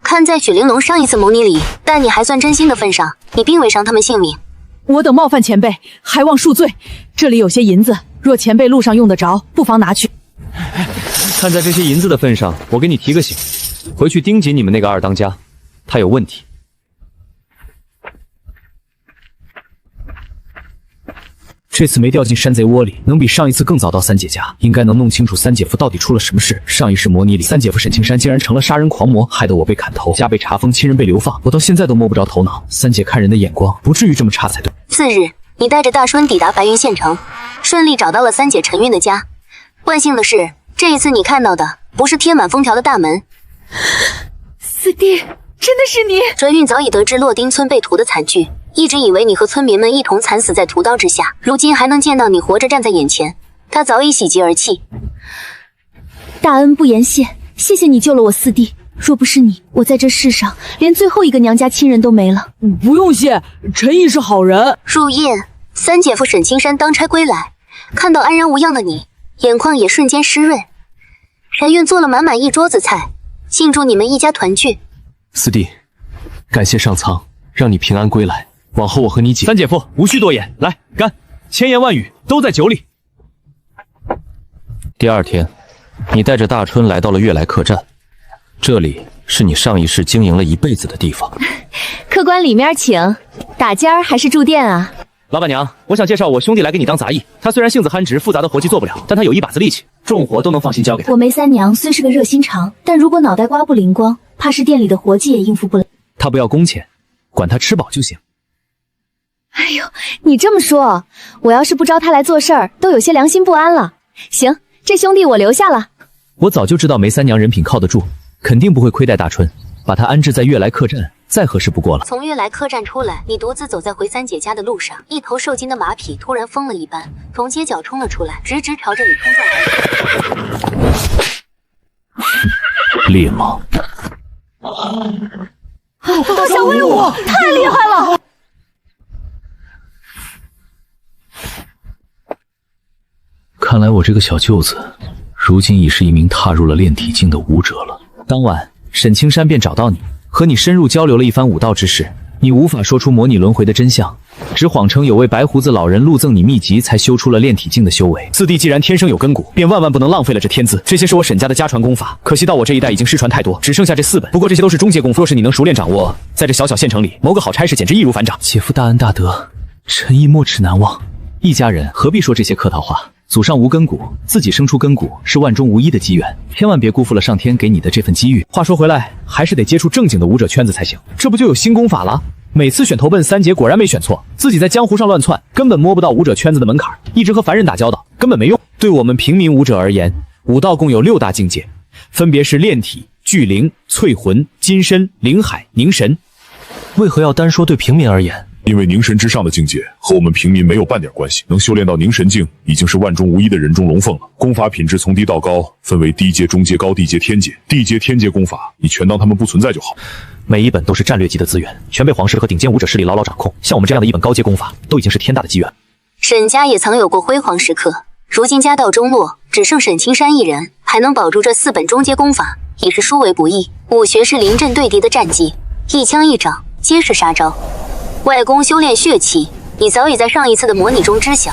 看在许玲珑上一次谋你里待你还算真心的份上，你并未伤他们性命。我等冒犯前辈，还望恕罪。这里有些银子，若前辈路上用得着，不妨拿去。看在这些银子的份上，我给你提个醒，回去盯紧你们那个二当家，他有问题。这次没掉进山贼窝里，能比上一次更早到三姐家，应该能弄清楚三姐夫到底出了什么事。上一世模拟里，三姐夫沈青山竟然成了杀人狂魔，害得我被砍头，家被查封，亲人被流放，我到现在都摸不着头脑。三姐看人的眼光不至于这么差才对。次日，你带着大春抵达白云县城，顺利找到了三姐陈韵的家。万幸的是，这一次你看到的不是贴满封条的大门。四弟，真的是你！陈韵早已得知洛丁村被屠的惨剧，一直以为你和村民们一同惨死在屠刀之下，如今还能见到你活着站在眼前，他早已喜极而泣。大恩不言谢，谢谢你救了我四弟，若不是你，我在这世上连最后一个娘家亲人都没了。不用谢，陈毅是好人。入夜，三姐夫沈青山当差归来，看到安然无恙的你，眼眶也瞬间湿润。陈韵做了满满一桌子菜，庆祝你们一家团聚。四弟，感谢上苍，让你平安归来。往后我和你姐……三姐夫无需多言，来干！千言万语都在酒里。第二天，你带着大春来到了悦来客栈，这里是你上一世经营了一辈子的地方。客官里面请，打尖儿还是住店啊？老板娘，我想介绍我兄弟来给你当杂役。他虽然性子憨直，复杂的活计做不了，但他有一把子力气，重活都能放心交给他。我梅三娘虽是个热心肠，但如果脑袋瓜不灵光，怕是店里的活计也应付不了。他不要工钱，管他吃饱就行。哎呦，你这么说，我要是不招他来做事儿，都有些良心不安了。行，这兄弟我留下了。我早就知道梅三娘人品靠得住，肯定不会亏待大春，把他安置在悦来客栈，再合适不过了。从悦来客栈出来，你独自走在回三姐家的路上，一头受惊的马匹突然疯了一般，从街角冲了出来，直直朝着你冲撞来。猎猫，大侠威武，太厉害了！看来我这个小舅子，如今已是一名踏入了炼体境的武者了。当晚，沈青山便找到你，和你深入交流了一番武道之事。你无法说出模拟轮回的真相，只谎称有位白胡子老人录赠你秘籍，才修出了炼体境的修为。四弟既然天生有根骨，便万万不能浪费了这天资。这些是我沈家的家传功法，可惜到我这一代已经失传太多，只剩下这4本。不过这些都是中阶功夫，若是你能熟练掌握，在这小小县城里谋个好差事，简直易如反掌。姐夫大恩大德，陈毅没齿难忘。一家人何必说这些客套话？祖上无根骨，自己生出根骨是万中无一的机缘，千万别辜负了上天给你的这份机遇。话说回来，还是得接触正经的武者圈子才行。这不就有新功法了？每次选投奔三姐，果然没选错，自己在江湖上乱窜，根本摸不到武者圈子的门槛，一直和凡人打交道，根本没用。对我们平民武者而言，武道共有6大境界，分别是炼体、聚灵、淬魂、金身、灵海、凝神。为何要单说对平民而言？因为凝神之上的境界和我们平民没有半点关系，能修炼到凝神境已经是万中无一的人中龙凤了。功法品质从低到高分为低阶、中阶、高地阶、天阶。地阶、天阶功法，你全当他们不存在就好。每一本都是战略级的资源，全被皇室和顶尖武者势力牢牢掌控。像我们这样的一本高阶功法，都已经是天大的机缘。沈家也曾有过辉煌时刻，如今家道中落，只剩沈青山一人，还能保住这4本中阶功法，已是殊为不易。武学是临阵对敌的战技，一枪一掌皆是杀招。外功修炼血气，你早已在上一次的模拟中知晓，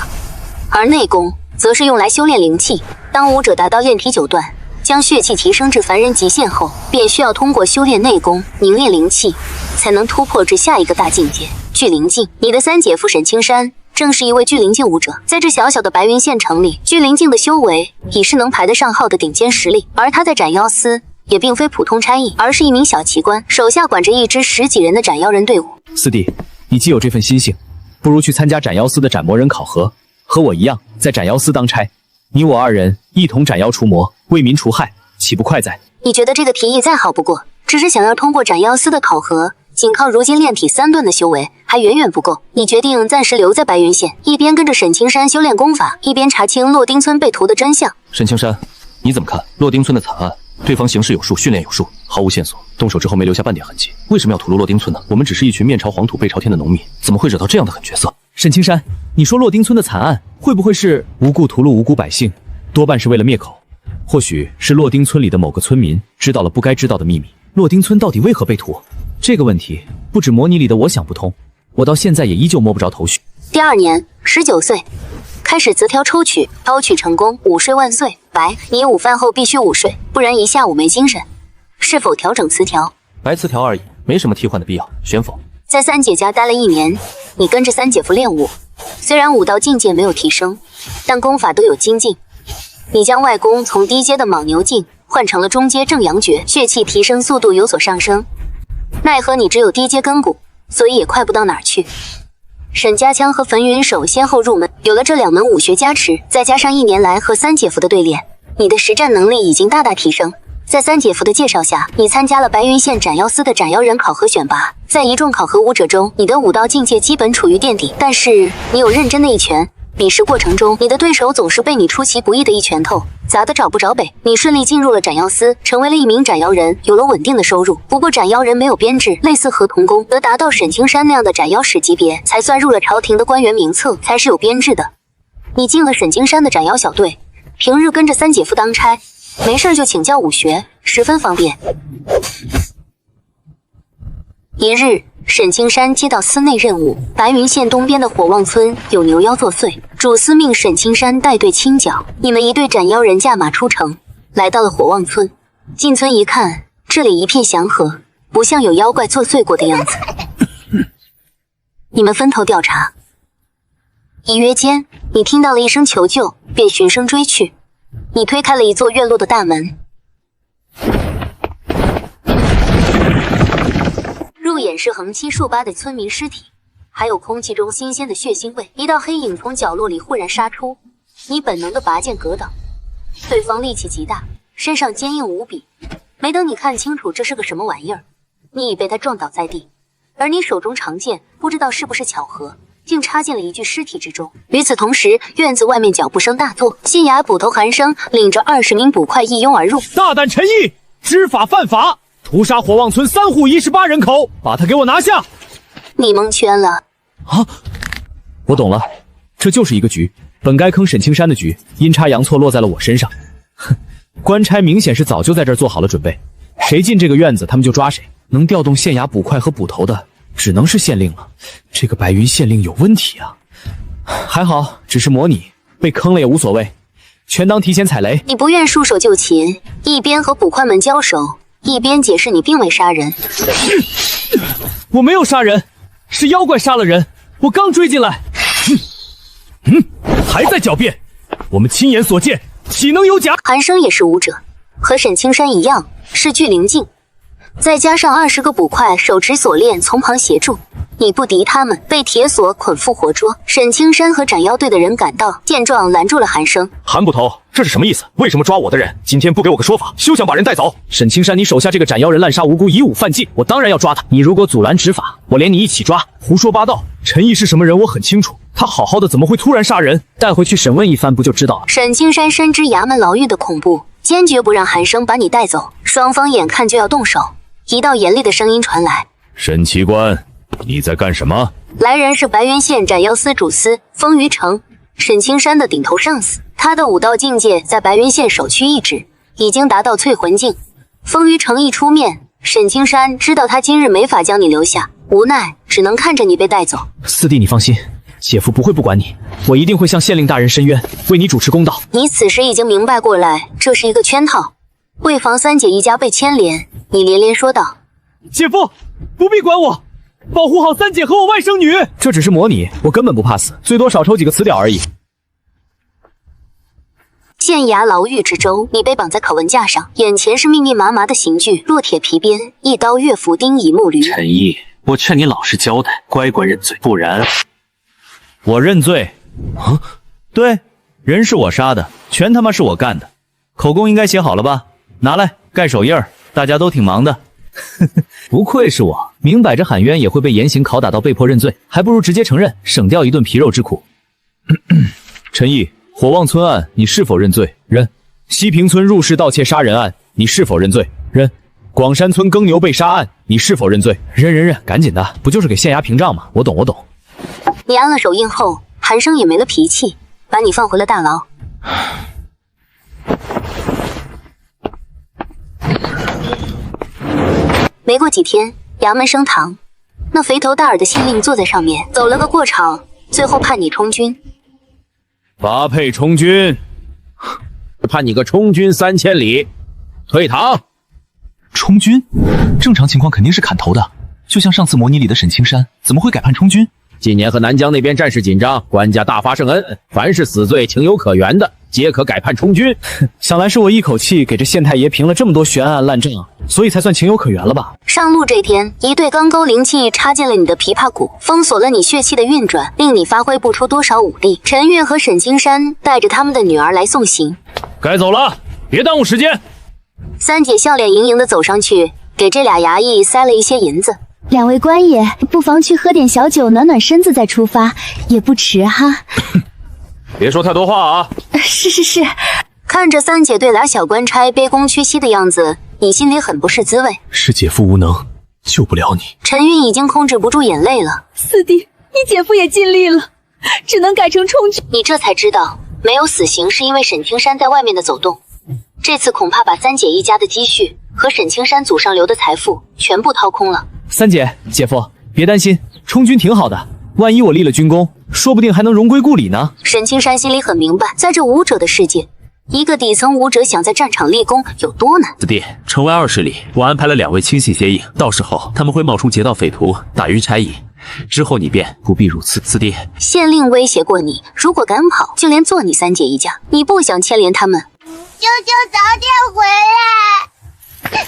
而内功则是用来修炼灵气。当武者达到炼体9段，将血气提升至凡人极限后，便需要通过修炼内功凝练灵气，才能突破至下一个大境界聚灵境。你的三姐夫沈青山正是一位聚灵境武者，在这小小的白云县城里，聚灵境的修为已是能排得上号的顶尖实力。而他在斩妖司也并非普通差役，而是一名小旗官，手下管着一支10几人的斩妖人队伍。四弟，你既有这份心性，不如去参加斩妖司的斩魔人考核，和我一样在斩妖司当差，你我二人一同斩妖除魔，为民除害，岂不快哉？你觉得这个提议再好不过，只是想要通过斩妖司的考核，仅靠如今炼体3段的修为还远远不够。你决定暂时留在白云县，一边跟着沈青山修炼功法，一边查清洛丁村被屠的真相。沈青山，你怎么看洛丁村的惨案？对方行事有术，训练有术，毫无线索，动手之后没留下半点痕迹，为什么要屠戮洛丁村呢？我们只是一群面朝黄土背朝天的农民，怎么会惹到这样的狠角色？沈青山，你说洛丁村的惨案会不会是无故屠戮无辜百姓，多半是为了灭口？或许是洛丁村里的某个村民知道了不该知道的秘密。洛丁村到底为何被屠？这个问题不止模拟里的我想不通，我到现在也依旧摸不着头绪。第2年，19岁，开始择条抽取，抽取成功，午睡万岁。白，你午饭后必须午睡，不然一下午没精神。是否调整词条？白词条而已，没什么替换的必要，选否？在三姐家待了1年，你跟着三姐夫练武，虽然武道境界没有提升，但功法都有精进。你将外功从低阶的莽牛劲换成了中阶正阳诀，血气提升速度有所上升。奈何你只有低阶根骨，所以也快不到哪儿去。沈家枪和焚云手先后入门，有了这2门武学加持，再加上1年来和三姐夫的对练，你的实战能力已经大大提升。在三姐夫的介绍下，你参加了白云县斩妖司的斩妖人考核选拔，在一众考核武者中，你的武道境界基本处于垫底，但是你有认真的一拳。比试过程中，你的对手总是被你出其不意的一拳头砸得找不着北。你顺利进入了斩妖司，成为了一名斩妖人，有了稳定的收入。不过斩妖人没有编制，类似合同工，得达到沈青山那样的斩妖使级别，才算入了朝廷的官员名册，才是有编制的。你进了沈青山的斩妖小队，平日跟着三姐夫当差，没事就请教武学，十分方便。一日，沈青山接到司内任务，白云县东边的火旺村有牛妖作祟，主司命沈青山带队清剿。你们一队斩妖人驾马出城，来到了火旺村。进村一看，这里一片祥和，不像有妖怪作祟过的样子。你们分头调查。一约间，你听到了一声求救，便循声追去。你推开了一座院落的大门，入眼是横七竖八的村民尸体，还有空气中新鲜的血腥味。一道黑影从角落里忽然杀出，你本能的拔剑格挡，对方力气极大，身上坚硬无比。没等你看清楚这是个什么玩意儿，你已被他撞倒在地，而你手中长剑不知道是不是巧合，竟插进了一具尸体之中。与此同时，院子外面脚步声大作，县衙捕头韩生领着20名捕快一拥而入。大胆陈毅，知法犯法，屠杀火旺村3户18人口，把他给我拿下！你蒙圈了啊！我懂了，这就是一个局，本该坑沈青山的局，阴差阳错落在了我身上。哼，官差明显是早就在这儿做好了准备，谁进这个院子他们就抓谁，能调动县衙捕快和捕头的只能是县令了。这个白云县令有问题啊！还好只是模拟，被坑了也无所谓，全当提前踩雷。你不愿束手就擒，一边和捕快们交手，一边解释你并未杀人。我没有杀人，是妖怪杀了人，我刚追进来。还在狡辩，我们亲眼所见，岂能有假？韩生也是武者，和沈青山一样是巨灵境，再加上20个捕快手持锁链从旁协助，你不敌他们，被铁锁捆缚活捉。沈青山和斩妖队的人赶到，见状拦住了韩生。韩捕头，这是什么意思？为什么抓我的人今天不给我个说法，休想把人带走？沈青山，你手下这个斩妖人滥杀无辜，以武犯禁，我当然要抓他。你如果阻拦执法，我连你一起抓。胡说八道！陈毅是什么人我很清楚，他好好的怎么会突然杀人？带回去审问一番不就知道了？沈青山深知衙门牢狱的恐怖，坚决不让韩生把你带走。双方眼看就要动手，一道严厉的声音传来：沈奇官，你在干什么？来人是白云县斩妖司主司风余城，沈青山的顶头上司。他的武道境界在白云县首屈一指，已经达到淬魂境。风余城一出面，沈青山知道他今日没法将你留下，无奈只能看着你被带走。四弟，你放心，姐夫不会不管你，我一定会向县令大人申冤，为你主持公道。你此时已经明白过来，这是一个圈套，为防三姐一家被牵连，你连连说道：姐夫，不必管我，保护好三姐和我外甥女。这只是模拟，我根本不怕死，最多少抽几个词屌而已。县衙牢狱之中，你被绑在拷问架上，眼前是密密麻麻的刑具，烙铁皮鞭，一刀月斧钉以木驴。陈毅，我劝你老实交代，乖乖认罪，不然……我认罪。啊！对，人是我杀的，全他妈是我干的。口供应该写好了吧？拿来盖手印儿。大家都挺忙的。不愧是我，明摆着喊冤也会被严刑拷打到被迫认罪，还不如直接承认，省掉一顿皮肉之苦。陈毅，火旺村案你是否认罪？认。西平村入室盗窃杀人案你是否认罪？认。广山村耕牛被杀案你是否认罪？认，赶紧的，不就是给县衙屏障吗？我懂。你安了手印后，韩生也没了脾气，把你放回了大牢。没过几天，衙门升堂，那肥头大耳的县令坐在上面，走了个过场，最后判你充军。发配充军，判你个充军3000里，退堂。充军？正常情况肯定是砍头的，就像上次模拟里的沈青山，怎么会改判充军？今年和南疆那边战事紧张，官家大发圣恩，凡是死罪情有可原的，皆可改判充军。想来是我一口气给这县太爷平了这么多悬案烂账，所以才算情有可原了吧？上路这天，一对钢钩灵器插进了你的琵琶骨，封锁了你血气的运转，令你发挥不出多少武力。陈月和沈青山带着他们的女儿来送行。该走了，别耽误时间。三姐笑脸盈盈地走上去，给这俩衙役塞了一些银子。2位官爷，不妨去喝点小酒，暖暖身子再出发，也不迟哈。别说太多话啊！是。看着三姐对俩小官差卑躬屈膝的样子，你心里很不是滋味。是姐夫无能，救不了你。陈韵已经控制不住眼泪了。四弟，你姐夫也尽力了，只能改成充军。你这才知道，没有死刑是因为沈青山在外面的走动。这次恐怕把三姐一家的积蓄和沈青山祖上留的财富全部掏空了。三姐，姐夫，别担心，充军挺好的，万一我立了军功，说不定还能荣归故里呢。沈青山心里很明白，在这武者的世界，一个底层武者想在战场立功有多难。四弟，城外20里，我安排了2位亲信接应，到时候他们会冒充劫道匪徒，打晕差役，之后你便不必如此。四弟，县令威胁过你，如果敢跑，就连做你三姐一家。你不想牵连他们，舅舅早点回来。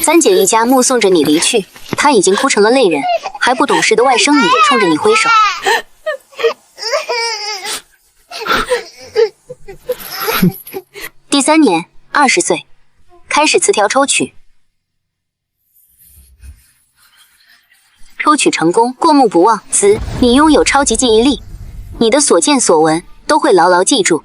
三姐一家目送着你离去，她已经哭成了泪人，还不懂事的外甥女冲着你挥手。第3年，20岁，开始词条抽取。抽取成功，过目不忘。子，你拥有超级记忆力，你的所见所闻都会牢牢记住。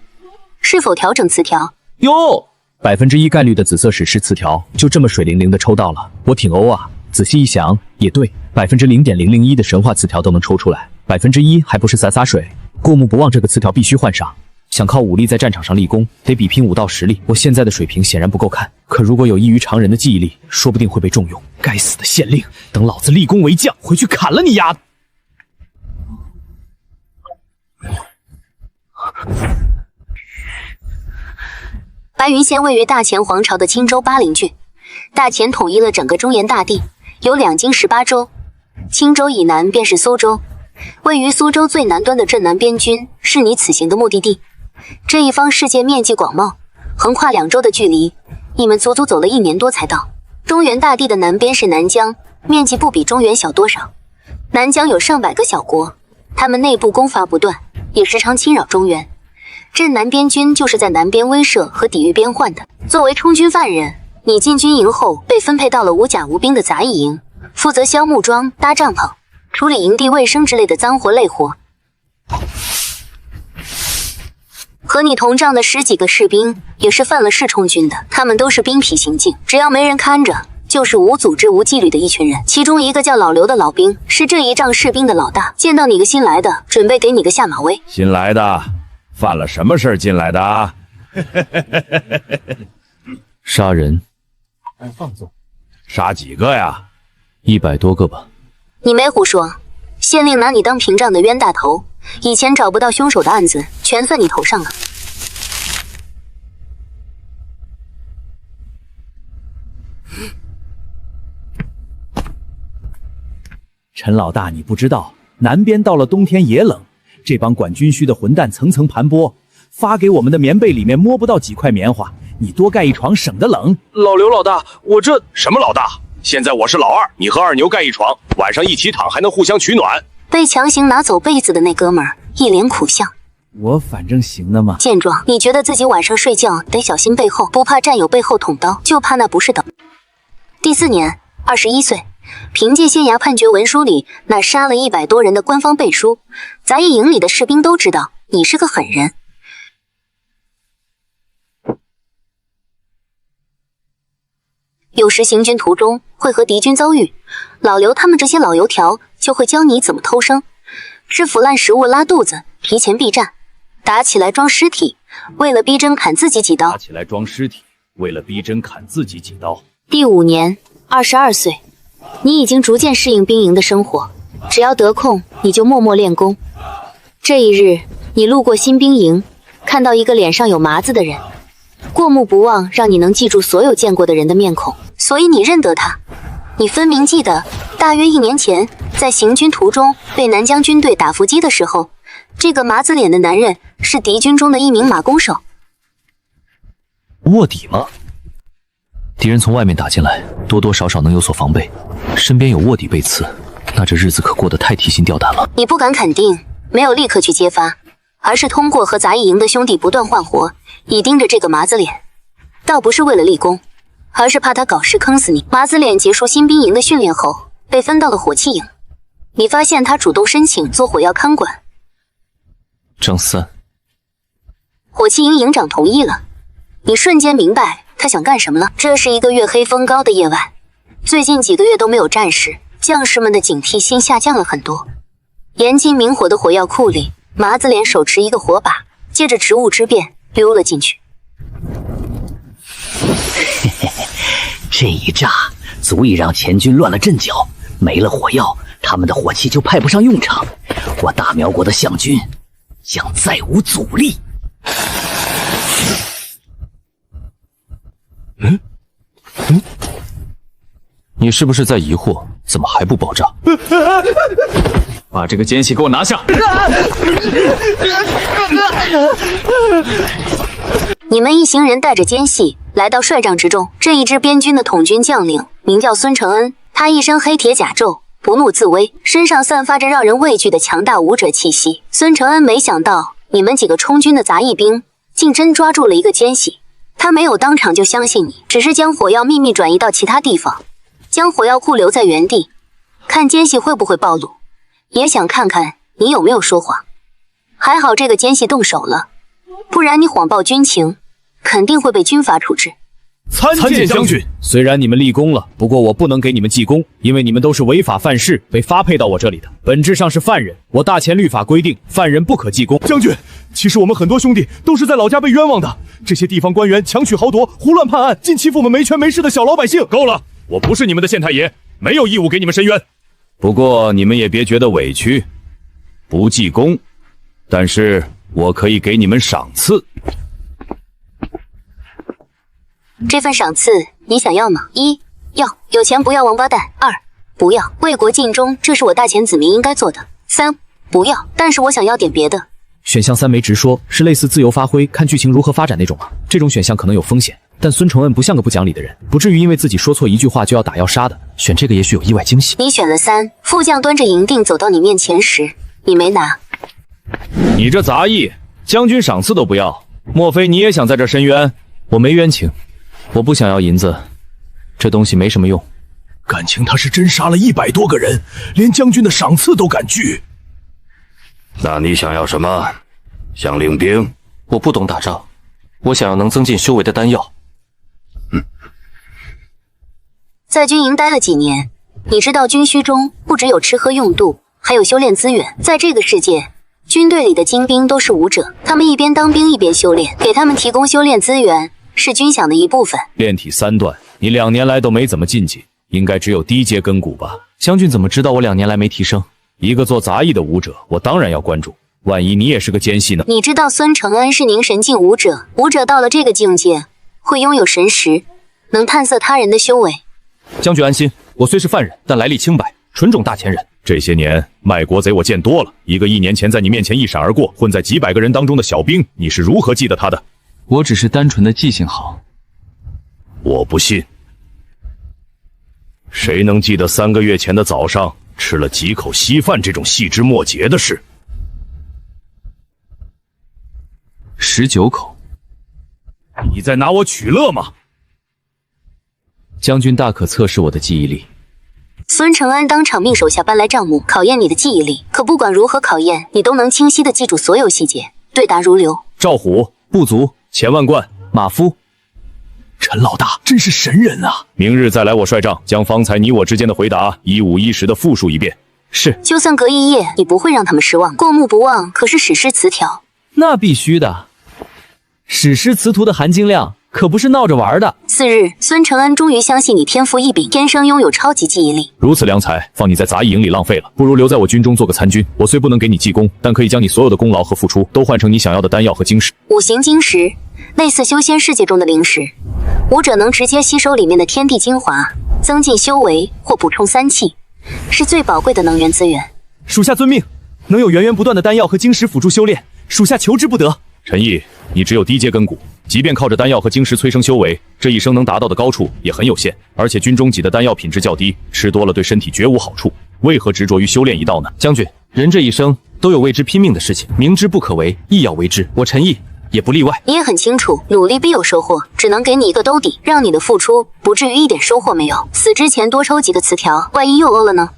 是否调整词条？哟，1%概率的紫色史诗词条就这么水灵灵的抽到了，我挺欧啊！仔细一想，也对，0.001%的神话词条都能抽出来，1%还不是洒水？过目不忘这个词条必须换上。想靠武力在战场上立功，得比拼武道实力。我现在的水平显然不够看，可如果有异于常人的记忆力，说不定会被重用。该死的县令，等老子立功为将，回去砍了你丫的！白云县位于大前皇朝的青州巴陵郡，大前统一了整个中原大地，有2京18州。青州以南便是苏州，位于苏州最南端的镇南边军是你此行的目的地。这一方世界面积广袤，横跨2州的距离，你们足足走了1年多才到。中原大地的南边是南疆，面积不比中原小多少。南疆有上百个小国，他们内部攻伐不断，也时常侵扰中原。镇南边军就是在南边威慑和抵御边患的。作为充军犯人，你进军营后被分配到了无甲无兵的杂役营，负责削木桩、搭帐篷、处理营地卫生之类的脏活累活。和你同帐的10几个士兵也是犯了事充军的，他们都是兵痞行径，只要没人看着，就是无组织无纪律的一群人。其中一个叫老刘的老兵是这一仗士兵的老大，见到你个新来的，准备给你个下马威。新来的犯了什么事儿进来的啊？杀人。放纵。杀几个呀？100多个吧。你没胡说，县令拿你当屏障的冤大头，以前找不到凶手的案子全算你头上了。陈老大，你不知道，南边到了冬天也冷，这帮管军需的混蛋层层盘剥，发给我们的棉被里面摸不到几块棉花，你多盖一床省得冷。老刘老大，我这什么老大？现在我是老二，你和二牛盖一床，晚上一起躺，还能互相取暖。被强行拿走被子的那哥们儿一脸苦相。我反正行的嘛。见状，你觉得自己晚上睡觉得小心背后，不怕战友背后捅刀，就怕那不是刀。第4年，21岁，凭借县衙判决文书里那杀了100多人的官方背书，杂役营里的士兵都知道你是个狠人。有时行军途中会和敌军遭遇，老刘他们这些老油条就会教你怎么偷生，吃腐烂食物拉肚子，提前避战，打起来装尸体，为了逼真砍自己几刀。打起来装尸体，为了逼真砍自己几刀。第5年，22岁，你已经逐渐适应兵营的生活，只要得空你就默默练功。这一日，你路过新兵营，看到一个脸上有麻子的人，过目不忘，让你能记住所有见过的人的面孔，所以你认得他。你分明记得，大约1年前，在行军途中被南疆军队打伏击的时候，这个麻子脸的男人是敌军中的一名马弓手。卧底吗？敌人从外面打进来，多多少少能有所防备，身边有卧底背刺，那这日子可过得太提心吊胆了。你不敢肯定，没有立刻去揭发，而是通过和杂役营的兄弟不断换活，以盯着这个麻子脸，倒不是为了立功，而是怕他搞事坑死你。麻子脸结束新兵营的训练后，被分到了火器营，你发现他主动申请做火药看管。张三，火器营营长同意了，你瞬间明白他想干什么了。这是一个月黑风高的夜晚，最近几个月都没有战事，将士们的警惕心下降了很多。严禁明火的火药库里，麻子脸手持一个火把，借着职务之便溜了进去。这一炸足以让前军乱了阵脚，没了火药，他们的火器就派不上用场，我大苗国的项军将再无阻力。你是不是在疑惑怎么还不爆炸？把这个奸细给我拿下！你们一行人带着奸细来到帅帐之中，这一支边军的统军将领名叫孙承恩，他一身黑铁甲胄，不怒自威，身上散发着让人畏惧的强大武者气息。孙承恩没想到你们几个充军的杂役兵竟真抓住了一个奸细，他没有当场就相信你，只是将火药秘密转移到其他地方，将火药库留在原地，看奸细会不会暴露，也想看看你有没有说谎。还好这个奸细动手了，不然你谎报军情，肯定会被军法处置。参见将军。虽然你们立功了，不过我不能给你们记功，因为你们都是违法犯事被发配到我这里的，本质上是犯人。我大前律法规定，犯人不可记功。将军，其实我们很多兄弟都是在老家被冤枉的，这些地方官员强取豪夺，胡乱判案，尽欺负我们没权没势的小老百姓。够了，我不是你们的县太爷，没有义务给你们申冤。不过你们也别觉得委屈，不记功，但是我可以给你们赏赐。这份赏赐你想要吗？1. 要，有钱不要王八蛋。2. 不要，为国尽忠，这是我大前子民应该做的。3. 不要，但是我想要点别的。选项3没直说，是类似自由发挥，看剧情如何发展那种吗？这种选项可能有风险，但孙承恩不像个不讲理的人，不至于因为自己说错一句话就要打要杀的。选这个也许有意外惊喜。你选了3，副将端着银锭走到你面前时，你没拿。你这杂役，将军赏赐都不要，莫非你也想在这申冤？我没冤情，我不想要银子，这东西没什么用。感情他是真杀了100多个人，连将军的赏赐都敢拒。那你想要什么？想领兵？我不懂打仗，我想要能增进修为的丹药。在军营待了几年，你知道军需中不只有吃喝用度，还有修炼资源。在这个世界，军队里的精兵都是武者，他们一边当兵一边修炼，给他们提供修炼资源是军饷的一部分。炼体3段，你2年来都没怎么进阶，应该只有低阶根骨吧？将军怎么知道我2年来没提升？一个做杂役的武者，我当然要关注。万一你也是个奸细呢？你知道孙承恩是凝神境武者，武者到了这个境界，会拥有神识，能探测他人的修为。将军安心，我虽是犯人，但来历清白，纯种大前人。这些年卖国贼我见多了，一个1年前在你面前一闪而过，混在几百个人当中的小兵，你是如何记得他的？我只是单纯的记性好。我不信。谁能记得3个月前的早上吃了几口稀饭这种细枝末节的事？ 19口。你在拿我取乐吗？将军大可测试我的记忆力。孙承恩当场命手下搬来账目，考验你的记忆力。可不管如何考验，你都能清晰地记住所有细节，对答如流。赵虎、部族、钱万贯、马夫，陈老大真是神人啊！明日再来我帅帐，将方才你我之间的回答一五一十的复述一遍。是。就算隔一夜，你不会让他们失望。过目不忘可是史诗词条，那必须的。史诗词图的含金量可不是闹着玩的。次日，孙承恩终于相信你天赋异禀，天生拥有超级记忆力。如此良才，放你在杂役营里浪费了，不如留在我军中做个参军。我虽不能给你记功，但可以将你所有的功劳和付出都换成你想要的丹药和晶石。五行晶石类似修仙世界中的灵石，武者能直接吸收里面的天地精华，增进修为或补充3气，是最宝贵的能源资源。属下遵命，能有源源不断的丹药和晶石辅助修炼，属下求之不得。陈毅，你只有低阶根骨，即便靠着丹药和晶石催生修为，这一生能达到的高处也很有限。而且军中给的丹药品质较低，吃多了对身体绝无好处。为何执着于修炼一道呢？将军，人这一生都有为之拼命的事情，明知不可为，亦要为之。我陈毅也不例外。你也很清楚，努力必有收获，只能给你一个兜底，让你的付出不至于一点收获没有。死之前多抽几个词条，万一又欧了呢？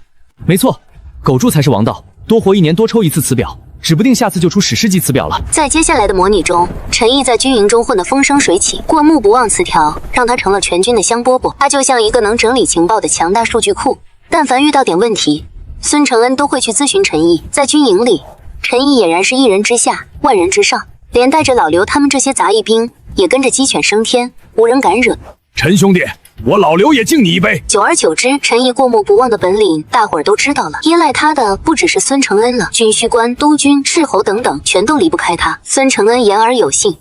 没错，苟住才是王道。多活1年，多抽一次词表，指不定下次就出史诗级词表了。在接下来的模拟中，陈毅在军营中混得风生水起，过目不忘词条让他成了全军的香饽饽。他就像一个能整理情报的强大数据库，但凡遇到点问题，孙承恩都会去咨询陈毅。在军营里，陈毅俨然是一人之下，万人之上，连带着老刘他们这些杂役兵也跟着鸡犬升天，无人敢惹。陈兄弟，我老刘也敬你一杯。久而久之，陈毅过目不忘的本领，大伙儿都知道了。依赖他的不只是孙承恩了，军需官、督军、斥候等等，全都离不开他。孙承恩言而有信，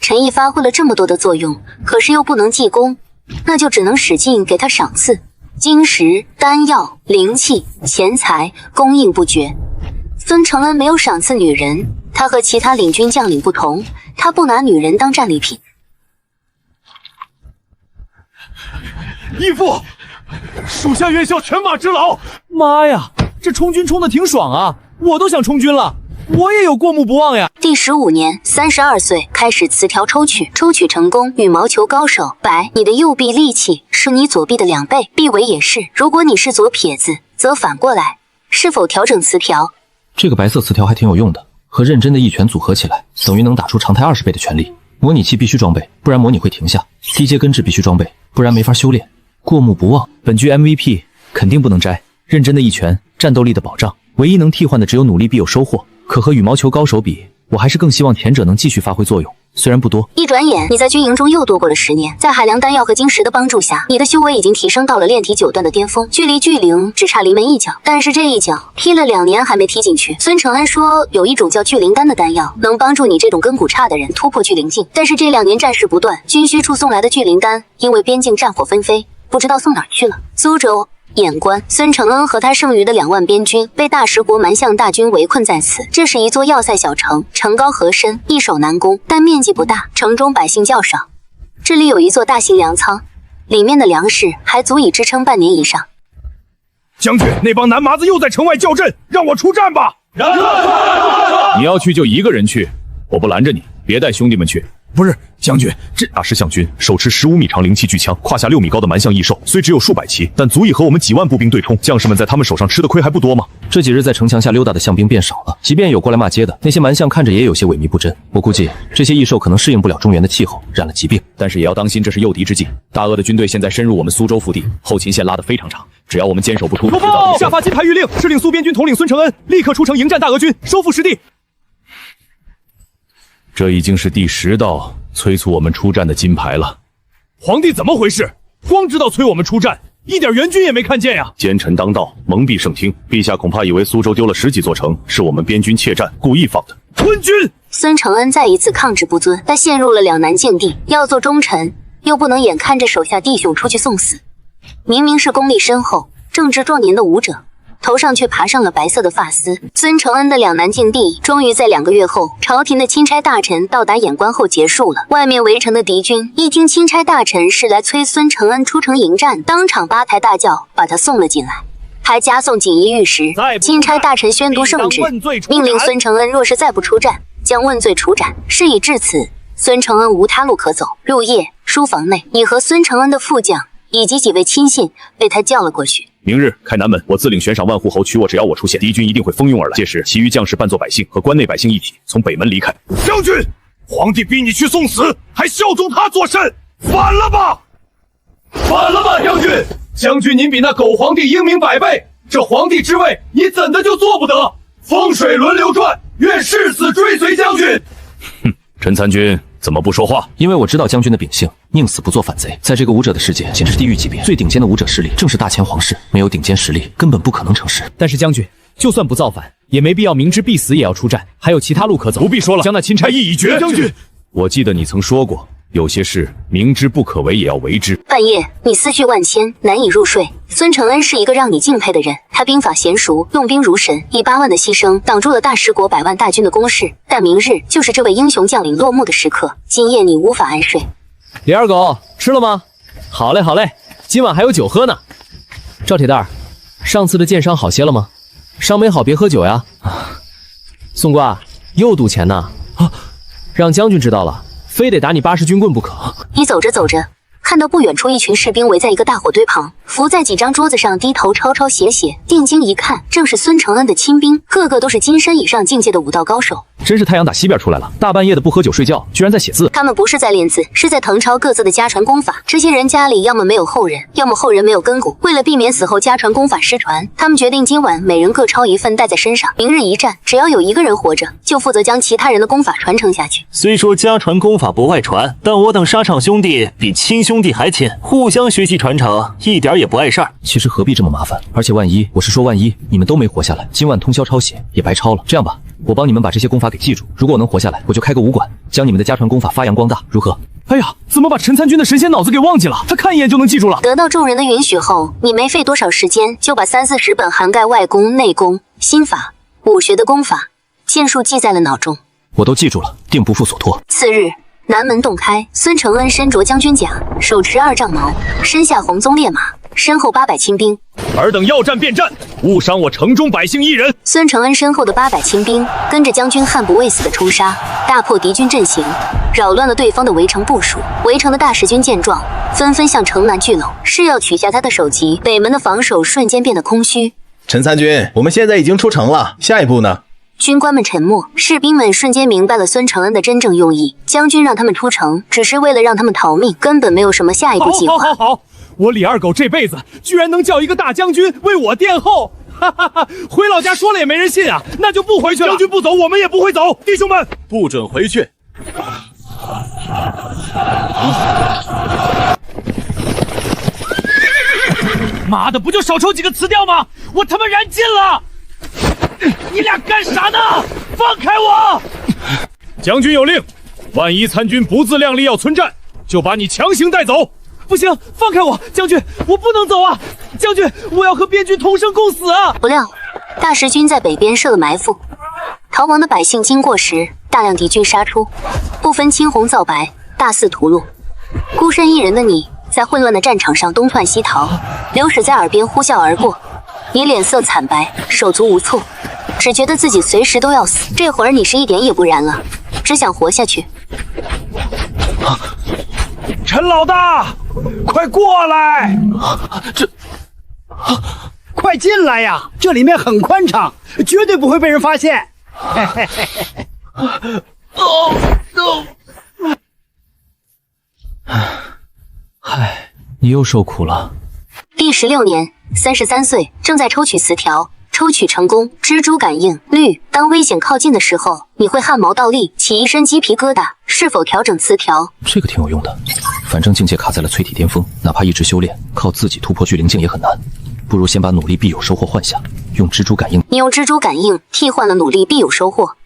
陈毅发挥了这么多的作用，可是又不能记功，那就只能使劲给他赏赐，晶石、丹药、灵气、钱财供应不绝。孙承恩没有赏赐女人，他和其他领军将领不同，他不拿女人当战利品。义父，属下愿效犬马之劳。妈呀，这充军充的挺爽啊！我都想充军了，我也有过目不忘呀。第15年，32岁开始词条抽取，抽取成功，羽毛球高手。白，你的右臂力气是你左臂的2倍，臂围也是。如果你是左撇子，则反过来，是否调整词条？这个白色词条还挺有用的，和认真的一拳组合起来，等于能打出常态20倍的全力。模拟器必须装备，不然模拟会停下。低阶根治必须装备，不然没法修炼。过目不忘，本局 MVP 肯定不能摘。认真的一拳，战斗力的保障，唯一能替换的只有努力必有收获。可和羽毛球高手比，我还是更希望前者能继续发挥作用，虽然不多。一转眼，你在军营中又度过了10年，在海量丹药和晶石的帮助下，你的修为已经提升到了炼体9段的巅峰，距离巨灵只差临门一脚。但是这一脚踢了2年还没踢进去。孙承恩说有一种叫巨灵丹的丹药，能帮助你这种根骨差的人突破巨灵境。但是这2年战事不断，军需处送来的巨灵丹因为边境战火纷飞，不知道送哪儿去了。苏州、兖关，孙承恩和他剩余的2万边军被大食国蛮象大军围困在此。这是一座要塞小城，城高河深，易守难攻，但面积不大，城中百姓较少。这里有一座大型粮仓，里面的粮食还足以支撑半年以上。将军，那帮南麻子又在城外叫阵，让我出战吧！你要去就一个人去，我不拦着你，别带兄弟们去。不是将军，这大师象军手持15米长灵气巨枪，胯下6米高的蛮象异兽，虽只有数百骑，但足以和我们几万步兵对冲。将士们在他们手上吃的亏还不多吗？这几日在城墙下溜达的象兵变少了，即便有过来骂街的，那些蛮象看着也有些萎靡不振。我估计这些异兽可能适应不了中原的气候，染了疾病。但是也要当心，这是诱敌之计。大鄂的军队现在深入我们苏州腹地，后勤线拉得非常长，只要我们坚守不住，报告！下发金牌谕令，是令苏边军统领孙承恩立刻出城迎战大鄂军，收复失地。这已经是第10道催促我们出战的金牌了。皇帝怎么回事？光知道催我们出战，一点援军也没看见呀！奸臣当道，蒙蔽圣听。陛下恐怕以为苏州丢了10几座城，是我们边军怯战，故意放的。昏君！孙承恩再一次抗旨不遵，他陷入了两难境地，要做忠臣，又不能眼看着手下弟兄出去送死。明明是功力深厚、正值壮年的武者，头上却爬上了白色的发丝。孙承恩的两难境地终于在2个月后，朝廷的钦差大臣到达兖关后结束了。外面围城的敌军一听钦差大臣是来催孙承恩出城迎战，当场8抬大轿把他送了进来，还加送锦衣玉食。钦差大臣宣读圣旨，命令孙承恩若是再不出战，将问罪处斩。事已至此，孙承恩无他路可走。入夜，书房内，你和孙承恩的副将以及几位亲信被他叫了过去。明日开南门，我自领悬赏万户侯取我，只要我出现，敌军一定会蜂拥而来。届时，其余将士扮作百姓，和关内百姓一体从北门离开。将军，皇帝逼你去送死，还效忠他做甚？反了吧！反了吧，将军！将军您比那狗皇帝英明百倍，这皇帝之位你怎的就做不得？风水轮流转，愿誓死追随将军。哼，陈参军怎么不说话？因为我知道将军的秉性，宁死不做反贼。在这个武者的世界，简直地狱级别。最顶尖的武者势力正是大前皇室，没有顶尖实力，根本不可能成事。但是将军，就算不造反，也没必要明知必死也要出战，还有其他路可走。不必说了，将那钦差一决。将军，我记得你曾说过，有些事明知不可为也要为之。半夜，你思绪万千，难以入睡。孙承恩是一个让你敬佩的人，他兵法娴熟，用兵如神，以8万的牺牲挡住了大食国100万大军的攻势。但明日就是这位英雄将领落幕的时刻，今夜你无法安睡。李二狗，吃了吗？好嘞，好嘞，今晚还有酒喝呢。赵铁蛋儿，上次的箭伤好些了吗？伤没好别喝酒呀。宋瓜，又赌钱呢？让将军知道了，非得打你80军棍不可。你走着走着，看到不远处一群士兵围在一个大火堆旁，伏在几张桌子上低头抄抄写写。定睛一看，正是孙承恩的亲兵，个个都是金身以上境界的武道高手。真是太阳打西边出来了，大半夜的不喝酒睡觉，居然在写字。他们不是在练字，是在誊抄各自的家传功法。这些人家里要么没有后人，要么后人没有根骨。为了避免死后家传功法失传，他们决定今晚每人各抄一份带在身上。明日一战，只要有一个人活着，就负责将其他人的功法传承下去。虽说家传功法不外传，但我等沙场兄弟比亲兄弟还亲，互相学习传承，一点也不碍事儿。其实何必这么麻烦？而且万一，我是说万一你们都没活下来，今晚通宵抄写也白抄了。这样吧，我帮你们把这些功法给记住，如果我能活下来，我就开个武馆，将你们的家传功法发扬光大，如何？哎呀，怎么把陈参军的神仙脑子给忘记了？他看一眼就能记住了。得到众人的允许后，你没费多少时间就把30-40本涵盖外功、内功、心法、武学的功法、剑术记在了脑中。我都记住了，定不负所托。次日，南门洞开，孙承恩身着将军甲，手持2丈矛，身下红鬃烈马，身后800亲兵。尔等要战便战，勿伤我城中百姓一人。孙承恩身后的800亲兵跟着将军悍不畏死的冲杀，大破敌军阵型，扰乱了对方的围城部署。围城的大食军见状，纷纷向城南聚拢，是要取下他的首级。北门的防守瞬间变得空虚。陈参军，我们现在已经出城了，下一步呢？军官们沉默，士兵们瞬间明白了孙承恩的真正用意。将军让他们出城，只是为了让他们逃命，根本没有什么下一步计划。好，我李二狗这辈子居然能叫一个大将军为我殿后，哈哈哈！回老家说了也没人信啊，那就不回去了。将军不走，我们也不会走。弟兄们，不准回去！妈的，不就少抽几个词调吗？我他妈燃尽了！你俩干啥呢？放开我！将军有令，万一参军不自量力要村战，就把你强行带走。不行，放开我，将军，我不能走啊！将军，我要和边军同生共死啊！不料，大食军在北边设了埋伏，逃亡的百姓经过时，大量敌军杀出，不分青红皂白，大肆屠戮。孤身一人的你，在混乱的战场上东窜西逃，流矢在耳边呼啸而过，你脸色惨白，手足无措，只觉得自己随时都要死。这会儿你是一点也不燃了，只想活下去。陈老大，快过来！快进来呀！这里面很宽敞，绝对不会被人发现。嗨，你又受苦了。第16年，33岁，正在抽取词条。抽取成功，蜘蛛感应绿。当危险靠近的时候，你会汗毛倒立，起一身鸡皮疙瘩。是否调整词条？这个挺有用的。反正境界卡在了淬体巅峰，哪怕一直修炼，靠自己突破巨灵境也很难。不如先把努力必有收获换下，用蜘蛛感应。你用蜘蛛感应替换了努力必有收获。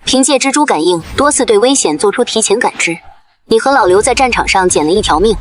凭借蜘蛛感应，多次对危险做出提前感知。你和老刘在战场上捡了一条命。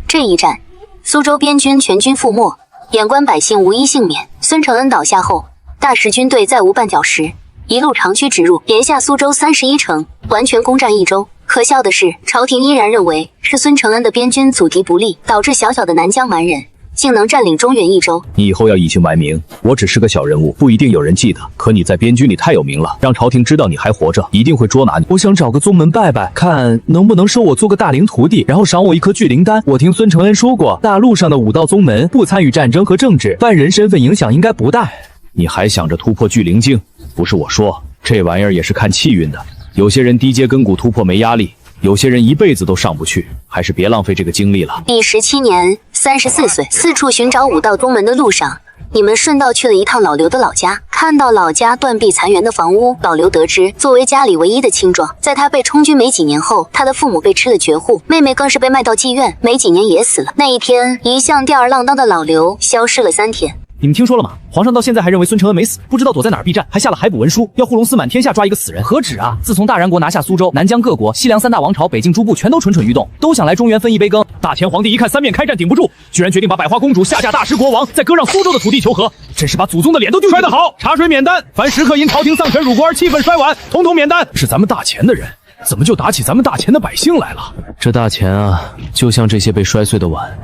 这一战，苏州边军全军覆没。眼观百姓无一幸免。孙承恩倒下后，大食军队再无绊脚石，一路长驱直入，连下苏州31城，完全攻占益州。可笑的是，朝廷依然认为是孙承恩的边军阻敌不力，导致小小的南疆蛮人竟能占领中原一州。你以后要以姓埋名，我只是个小人物，不一定有人记得。可你在边军里太有名了，让朝廷知道你还活着，一定会捉拿你。我想找个宗门拜拜，看能不能收我做个大灵徒弟，然后赏我一颗聚灵丹。我听孙承恩说过，大陆上的武道宗门不参与战争和政治，半人身份影响应该不大。你还想着突破聚灵境？不是我说，这玩意儿也是看气运的。有些人低阶根骨突破没压力，有些人一辈子都上不去，还是别浪费这个精力了。第17年，34岁，四处寻找武道宗门的路上，你们顺道去了一趟老刘的老家，看到老家断壁残垣的房屋。老刘得知，作为家里唯一的亲壮，在他被充军没几年后，他的父母被吃了绝户，妹妹更是被卖到妓院，没几年也死了。那一天，一向吊儿郎当的老刘消失了3天。你们听说了吗？皇上到现在还认为孙承恩没死，不知道躲在哪儿避战，还下了海捕文书，要护龙司满天下抓一个死人。何止啊！自从大然国拿下苏州、南疆各国、西凉3大王朝、北境诸部，全都蠢蠢欲动，都想来中原分一杯羹。大前皇帝一看三面开战顶不住，居然决定把百花公主下嫁大食国王，再割让苏州的土地求和，真是把祖宗的脸都丢尽。摔得好，茶水免单，凡时刻因朝廷丧权辱国而气愤衰晚，统统免单。是咱们大钱的人，怎么就打起咱们大钱的百姓来了？这大钱啊，就像这些被摔碎的碗，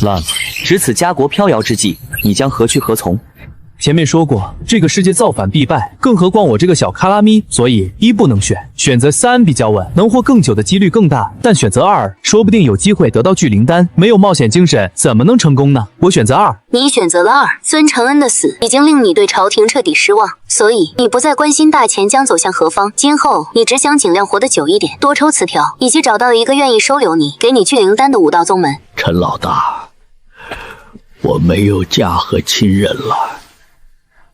烂了。值此家国飘摇之际，你将何去何从？前面说过，这个世界造反必败，更何况我这个小卡拉咪，所以1不能选，选择3比较稳，能活更久的几率更大。但选择2，说不定有机会得到聚灵丹。没有冒险精神，怎么能成功呢？我选择2。你选择了2，孙承恩的死已经令你对朝廷彻底失望，所以你不再关心大钱将走向何方。今后你只想尽量活得久一点，多抽词条，以及找到一个愿意收留你、给你聚灵丹的武道宗门。陈老大，我没有家和亲人了。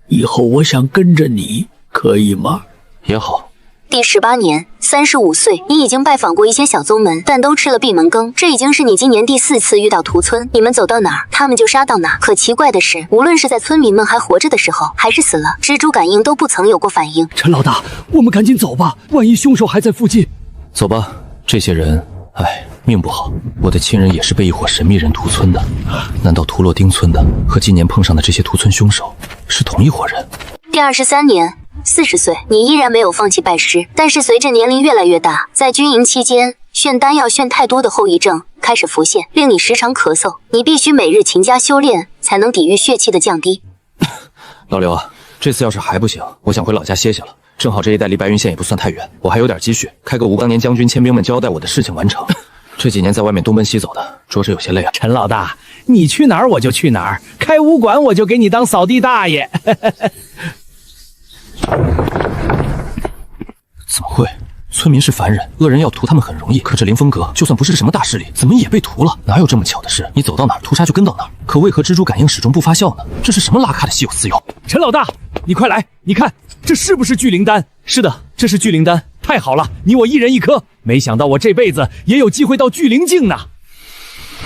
以后我想跟着你，可以吗？也好。第18年，35岁，你已经拜访过一些小宗门，但都吃了闭门羹。这已经是你今年第4次遇到屠村，你们走到哪儿，他们就杀到哪儿。可奇怪的是，无论是在村民们还活着的时候，还是死了，蜘蛛感应都不曾有过反应。陈老大，我们赶紧走吧，万一凶手还在附近。走吧，这些人，命不好。我的亲人也是被一伙神秘人屠村的，难道屠洛丁村的和今年碰上的这些屠村凶手是同一伙人？第23年，40岁，你依然没有放弃拜师，但是随着年龄越来越大，在军营期间，炫丹药炫太多的后遗症开始浮现，令你时常咳嗽。你必须每日勤加修炼，才能抵御血气的降低。老刘啊，这次要是还不行，我想回老家歇歇了。正好这一带离白云县也不算太远，我还有点积蓄，开个吴刚年将军签兵们交代我的事情完成。这几年在外面东奔西走的，着实有些累啊。陈老大，你去哪儿我就去哪儿，开武馆我就给你当扫地大爷。怎么会？村民是凡人，恶人要屠他们很容易。可这凌风阁就算不是什么大势力，怎么也被屠了？哪有这么巧的事？你走到哪儿，屠杀就跟到哪儿。可为何蜘蛛感应始终不发酵呢？这是什么拉卡的稀有私药？陈老大，你快来，你看这是不是聚灵丹？是的，这是聚灵丹，太好了，你我一人一颗。没想到我这辈子也有机会到聚灵境呢。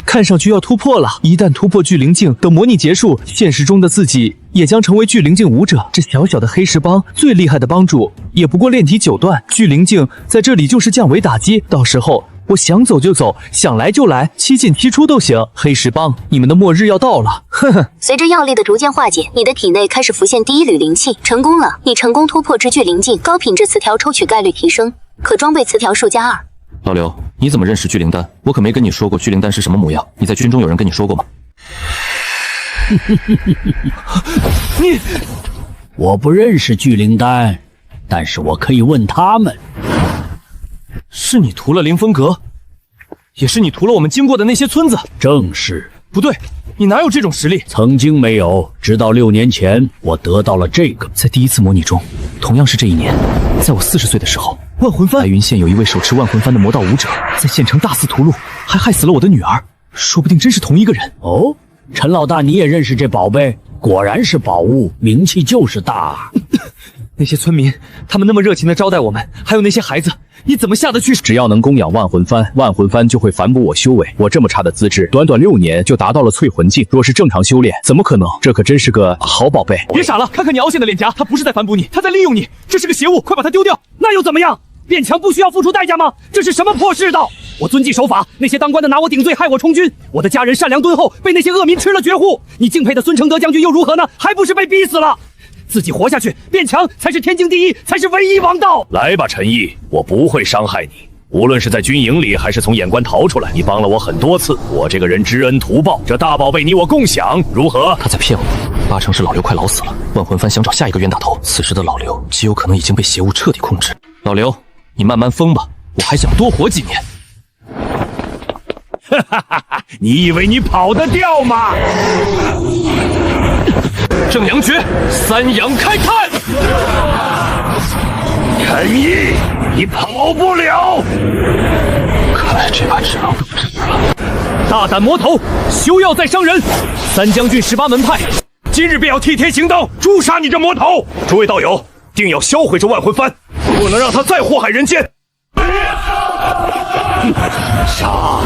看上去要突破了，一旦突破聚灵境，等模拟结束，现实中的自己也将成为聚灵境武者。这小小的黑石帮最厉害的帮主，也不过炼体9段，聚灵境在这里就是降维打击。到时候我想走就走，想来就来，7进7出都行。黑石帮，你们的末日要到了！呵呵。随着药力的逐渐化解，你的体内开始浮现第1缕灵气，成功了！你成功突破至聚灵境，高品质词条抽取概率提升，可装备词条数加2。老刘，你怎么认识聚灵丹？我可没跟你说过聚灵丹是什么模样。你在军中有人跟你说过吗？你，我不认识聚灵丹，但是我可以问他们。是你屠了凌风阁，也是你屠了我们经过的那些村子。正是。不对，你哪有这种实力？曾经没有，直到6年前，我得到了这个。在第1次模拟中，同样是这一年，在我40岁的时候，万魂幡白云县有一位手持万魂幡的魔道武者，在县城大肆屠戮，还害死了我的女儿。说不定真是同一个人。哦，陈老大，你也认识这宝贝？果然是宝物，名气就是大。那些村民，他们那么热情地招待我们，还有那些孩子，你怎么下得去？只要能供养万魂幡，万魂幡就会反哺我修为。我这么差的资质，短短6年就达到了淬魂境。若是正常修炼，怎么可能？这可真是个好宝贝。别傻了，看看你凹陷的脸颊，他不是在反哺你，他在利用你，这是个邪物，快把它丢掉。那又怎么样？变强不需要付出代价吗？这是什么破世道？我遵纪守法，那些当官的拿我顶罪，害我充军。我的家人善良敦厚，被那些恶民吃了绝户。你敬佩的孙承德将军又如何呢？还不是被逼死了？自己活下去，变强才是天经地义，才是唯一王道。来吧，陈毅，我不会伤害你。无论是在军营里，还是从眼关逃出来，你帮了我很多次。我这个人知恩图报，这大宝贝你我共享，如何？他在骗我，8成是老刘快老死了，万魂幡想找下一个冤大头。此时的老刘极有可能已经被邪物彻底控制。老刘，你慢慢疯吧，我还想多活几年。哈哈哈哈！你以为你跑得掉吗？正阳诀，三阳开泰。陈毅，你跑不了。看来这把只能等着死了。大胆魔头，休要再伤人！三将军18门派，今日便要替天行道，诛杀你这魔头！诸位道友，定要销毁这万魂幡，不能让他再祸害人间！杀！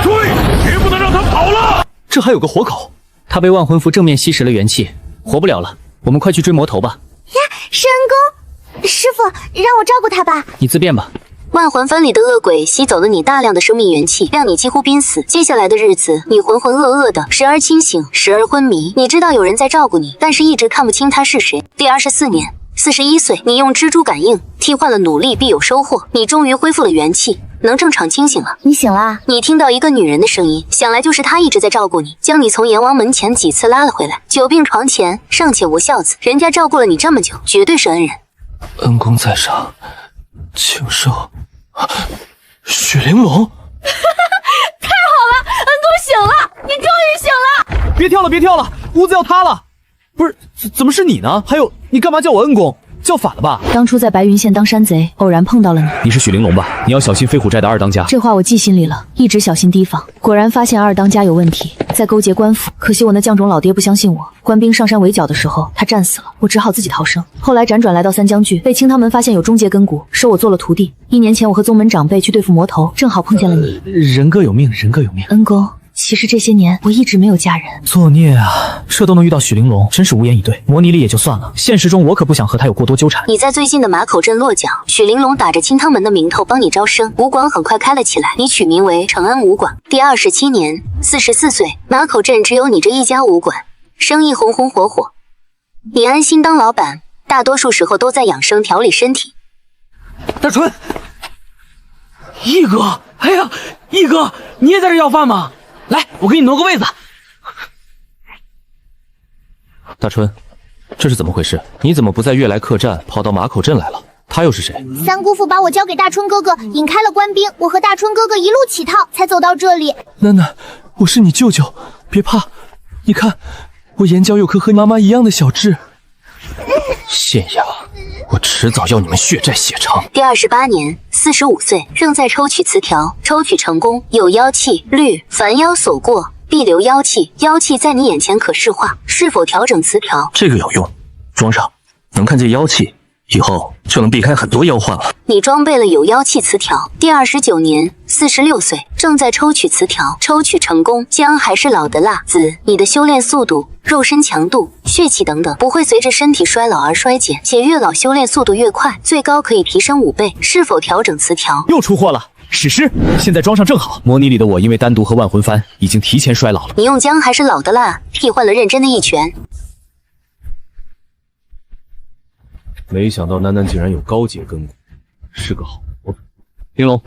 追！绝不能让他跑了！这还有个活口，他被万魂符正面吸食了元气，活不了了。我们快去追魔头吧！呀，是恩公，师傅，让我照顾他吧。你自便吧。万魂幡里的恶鬼吸走了你大量的生命元气，让你几乎濒死。接下来的日子，你浑浑噩噩的，时而清醒，时而昏迷。你知道有人在照顾你，但是一直看不清他是谁。第24年，41岁，你用蜘蛛感应替换了努力必有收获，你终于恢复了元气，能正常清醒了。你醒了？你听到一个女人的声音，想来就是她一直在照顾你，将你从阎王门前几次拉了回来。久病床前尚且无孝子，人家照顾了你这么久，绝对是恩人。恩公在上，请受。雪玲珑，太好了，恩公醒了，你终于醒了！别跳了，别跳了，屋子要塌了！不是，怎么是你呢？还有，你干嘛叫我恩公？叫反了吧？当初在白云县当山贼，偶然碰到了你。你是许玲珑吧？你要小心飞虎寨的二当家。这话我记心里了，一直小心提防。果然发现二当家有问题，在勾结官府。可惜我那将种老爹不相信我，官兵上山围剿的时候，他战死了，我只好自己逃生。后来辗转来到三江郡，被清汤门发现有中介根骨，收我做了徒弟。1年前我和宗门长辈去对付魔头，正好碰见了你。人各有命，人各有命。恩公。其实这些年我一直没有嫁人，作孽啊！这都能遇到许玲珑，真是无言以对。模拟里也就算了，现实中我可不想和他有过多纠缠。你在最近的马口镇落脚，许玲珑打着清汤门的名头帮你招生，武馆很快开了起来，你取名为承恩武馆。第27年，44岁，马口镇只有你这一家武馆，生意红红火火。你安心当老板，大多数时候都在养生调理身体。大春，义哥，哎呀，义哥，你也在这要饭吗？来，我给你挪个位子。大春，这是怎么回事？你怎么不在悦来客栈，跑到马口镇来了？他又是谁？三姑父把我交给大春哥哥，引开了官兵，我和大春哥哥一路乞讨，才走到这里。楠楠，我是你舅舅，别怕。你看，我眼角有颗和妈妈一样的小痣。县衙，我迟早要你们血债血偿。第28年，45岁，正在抽取词条，抽取成功，有妖气，律凡妖所过，必留妖气，妖气在你眼前可视化，是否调整词条？这个有用，装上，能看见妖气，以后就能避开很多妖患了。你装备了有妖气词条。第29年，46岁，正在抽取词条，抽取成功，姜还是老的辣子。你的修炼速度、肉身强度、血气等等不会随着身体衰老而衰减，且越老修炼速度越快，最高可以提升5倍。是否调整词条？又出货了。史诗现在装上正好。模拟里的我因为单独和万魂幡已经提前衰老了。你用姜还是老的辣替换了认真的一拳。没想到楠楠竟然有高阶根骨，是个好活。玲珑，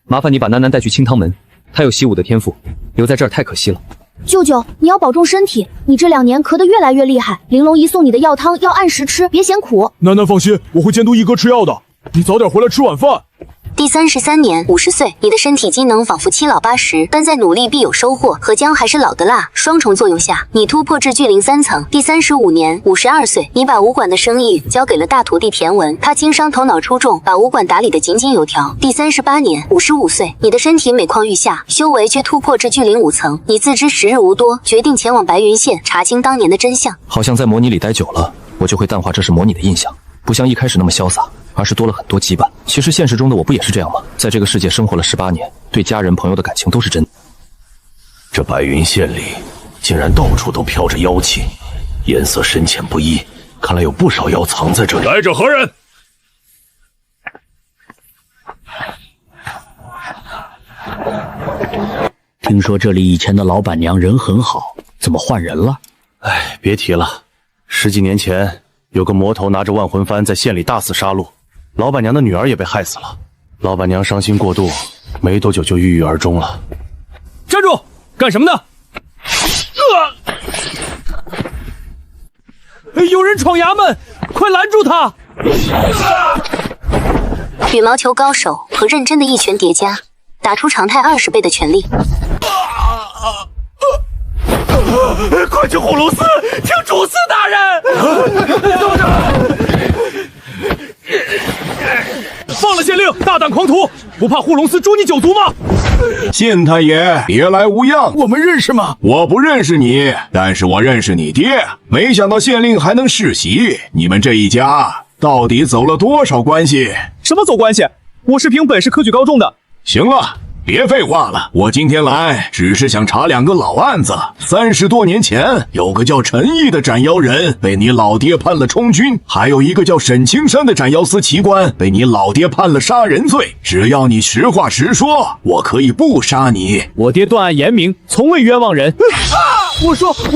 麻烦你把楠楠带去清汤门，她有习武的天赋，留在这儿太可惜了。舅舅，你要保重身体，你这2年咳得越来越厉害。玲珑姨送你的药汤要按时吃，别嫌苦。楠楠放心，我会监督一哥吃药的，你早点回来吃晚饭。第33年，50岁，你的身体机能仿佛七老八十，但在努力必有收获和姜还是老的辣双重作用下，你突破至巨灵3层。第35年，52岁，你把武馆的生意交给了大徒弟田文，他经商头脑出众，把武馆打理得井井有条。第38年，55岁，你的身体每况愈下，修为却突破至巨灵5层，你自知时日无多，决定前往白云县查清当年的真相。好像在模拟里待久了，我就会淡化这是模拟的印象，不像一开始那么潇洒，而是多了很多羁绊。其实现实中的我不也是这样吗？在这个世界生活了18年，对家人朋友的感情都是真的。这白云县里竟然到处都飘着妖气，颜色深浅不一，看来有不少妖藏在这里。来者何人？听说这里以前的老板娘人很好，怎么换人了？哎，别提了，10几年前有个魔头拿着万魂幡在县里大肆杀戮，老板娘的女儿也被害死了。老板娘伤心过度，没多久就郁郁而终了。站住！干什么呢？有人闯衙门，快拦住他！羽毛球高手和认真的一拳叠加，打出常态20倍的全力。快去护龙寺，听主司大人！放了县令，大胆狂徒，不怕护龙司诛你9族吗？县太爷，别来无恙。我们认识吗？我不认识你，但是我认识你爹。没想到县令还能世袭，你们这一家到底走了多少关系？什么走关系？我是凭本事科举高中的。行了，别废话了，我今天来只是想查2个老案子。30多年前，有个叫陈毅的斩妖人被你老爹判了充军，还有一个叫沈青山的斩妖司奇官被你老爹判了杀人罪。只要你实话实说，我可以不杀你。我爹断案严明，从未冤枉人。我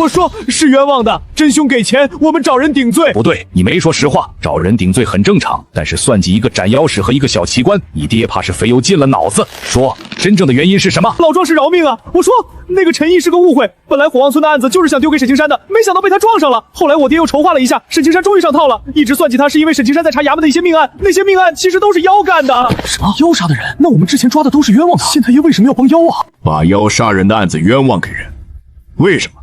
说是冤枉的，真凶给钱，我们找人顶罪。不对，你没说实话，找人顶罪很正常，但是算计一个斩妖使和一个小奇官，你爹怕是肥油进了脑子。说真正的原因是什么？老壮士饶命啊！我说那个陈毅是个误会，本来火旺村的案子就是想丢给沈青山的，没想到被他撞上了。后来我爹又筹划了一下，沈青山终于上套了。一直算计他是因为沈青山在查衙门的一些命案，那些命案其实都是妖干的。什么妖杀的人？那我们之前抓的都是冤枉的，县太爷为什么要帮妖啊？把妖杀人的案子冤枉给人，为什么？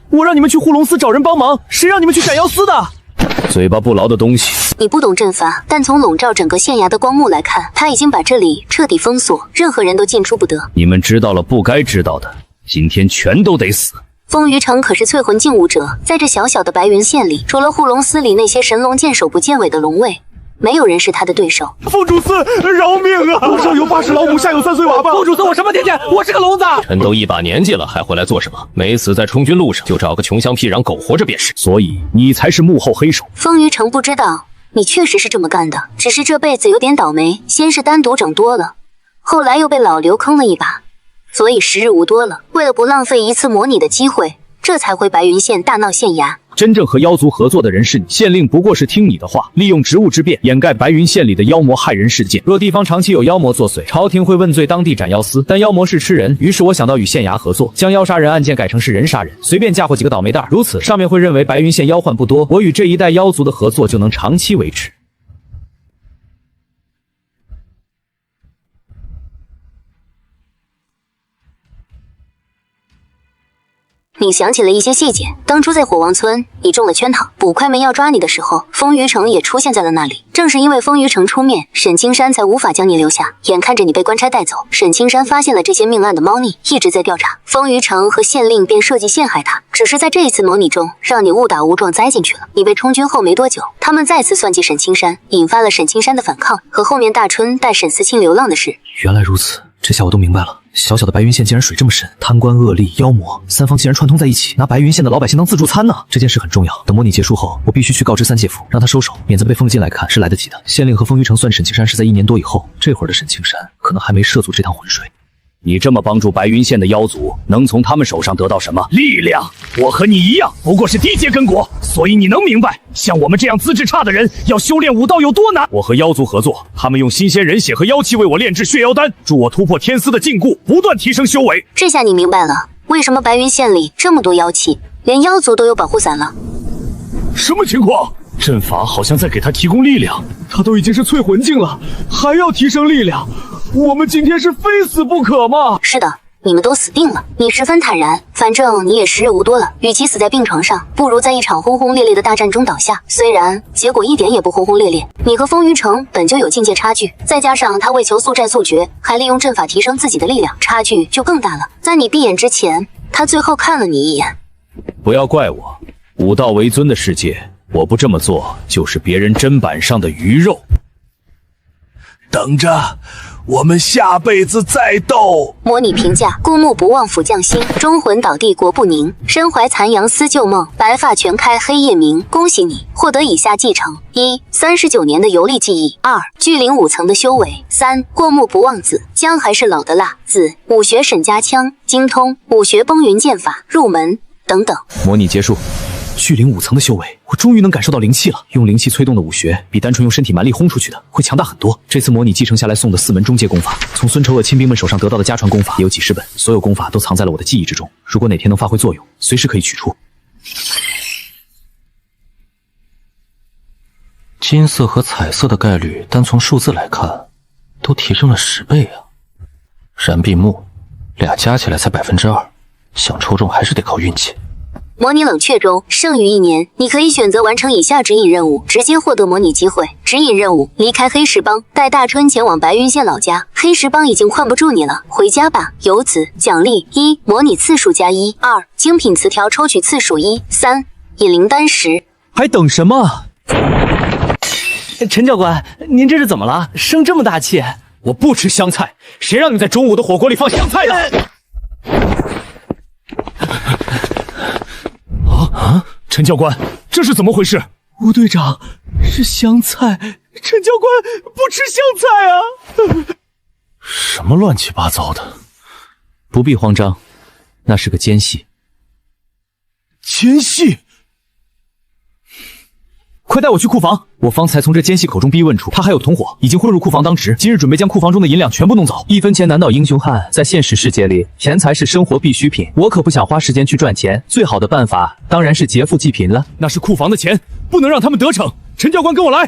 我让你们去护龙司找人帮忙，谁让你们去斩妖司的？嘴巴不牢的东西。你不懂阵法，但从笼罩整个县衙的光幕来看，他已经把这里彻底封锁，任何人都进出不得。你们知道了不该知道的，今天全都得死。风余城可是淬魂境武者，在这小小的白云县里，除了护龙司里那些神龙见首不见尾的龙卫，没有人是他的对手。凤主司，饶命啊！上有8尺老母，下有3岁娃娃。凤主司，我什么天天？我是个聋子。人都一把年纪了，还回来做什么？没死在充军路上，就找个穷乡僻壤苟活着便是。所以你才是幕后黑手。风余城不知道，你确实是这么干的，只是这辈子有点倒霉，先是单独整多了，后来又被老刘坑了一把，所以时日无多了。为了不浪费一次模拟的机会，这才回白云县大闹县衙。真正和妖族合作的人是你，县令不过是听你的话，利用职务之便掩盖白云县里的妖魔害人事件。若地方长期有妖魔作祟，朝廷会问罪当地斩妖司，但妖魔是吃人，于是我想到与县衙合作，将妖杀人案件改成是人杀人，随便嫁祸几个倒霉蛋，如此上面会认为白云县妖患不多，我与这一带妖族的合作就能长期维持。你想起了一些细节，当初在火旺村，你中了圈套，捕快们要抓你的时候，风余城也出现在了那里。正是因为风余城出面，沈青山才无法将你留下。眼看着你被官差带走，沈青山发现了这些命案的猫腻，一直在调查。风余城和县令便设计陷害他，只是在这一次模拟中，让你误打误撞栽进去了。你被充军后没多久，他们再次算计沈青山，引发了沈青山的反抗和后面大春带沈思清流浪的事。原来如此，这下我都明白了。小小的白云县竟然水这么深，贪官恶吏妖魔3方竟然串通在一起，拿白云县的老百姓当自助餐呢。这件事很重要，等模拟结束后，我必须去告知三界府，让他收手，免得被封进来看是来得及的。县令和风余城算沈青山是在1年多以后，这会儿的沈青山可能还没涉足这趟浑水。你这么帮助白云县的妖族，能从他们手上得到什么力量？我和你一样，不过是低阶根国，所以你能明白，像我们这样资质差的人，要修炼武道有多难。我和妖族合作，他们用新鲜人血和妖气为我炼制血妖丹，助我突破天丝的禁锢，不断提升修为。这下你明白了，为什么白云县里这么多妖气，连妖族都有保护伞了。什么情况？阵法好像在给他提供力量，他都已经是淬魂境了，还要提升力量，我们今天是非死不可吗？是的，你们都死定了。你十分坦然，反正你也时日无多了，与其死在病床上，不如在一场轰轰烈烈的大战中倒下。虽然结果一点也不轰轰烈烈，你和风余城本就有境界差距，再加上他为求速战速决，还利用阵法提升自己的力量，差距就更大了。在你闭眼之前，他最后看了你一眼。不要怪我，武道为尊的世界，我不这么做就是别人砧板上的鱼肉。等着，我们下辈子再斗。模拟评价：顾木不忘辅将心，忠魂倒地国不宁，身怀残阳思旧梦，白发全开黑夜明。恭喜你获得以下继承：1. 39年的游历记忆；2. 巨灵5层的修为；3. 过目不忘子，姜还是老的辣子，武学沈家枪，精通武学崩云剑法，入门等等。模拟结束。巨灵5层的修为，我终于能感受到灵气了。用灵气催动的武学，比单纯用身体蛮力轰出去的会强大很多。这次模拟继承下来送的4门中阶功法，从孙仇恶亲兵们手上得到的家传功法也有几十本，所有功法都藏在了我的记忆之中。如果哪天能发挥作用，随时可以取出。金色和彩色的概率，单从数字来看，都提升了10倍啊！燃并木，俩加起来才2%，想抽中还是得靠运气。模拟冷却中，剩余1年，你可以选择完成以下指引任务，直接获得模拟机会。指引任务：离开黑石帮，带大春前往白云县老家。黑石帮已经困不住你了，回家吧。游子奖励：1. 模拟次数+1； 2. 精品词条抽取次数1； 3. 引灵丹10。还等什么？陈教官，您这是怎么了？生这么大气？我不吃香菜，谁让你在中午的火锅里放香菜的？陈教官，这是怎么回事？吴队长，是香菜，陈教官不吃香菜啊！什么乱七八糟的？不必慌张，那是个奸细。奸细？快带我去库房！我方才从这奸细口中逼问出，他还有同伙，已经混入库房当值，今日准备将库房中的银两全部弄走。1分钱难倒英雄汉，在现实世界里，钱财是生活必需品，我可不想花时间去赚钱。最好的办法当然是劫富济贫了。那是库房的钱，不能让他们得逞。陈教官，跟我来！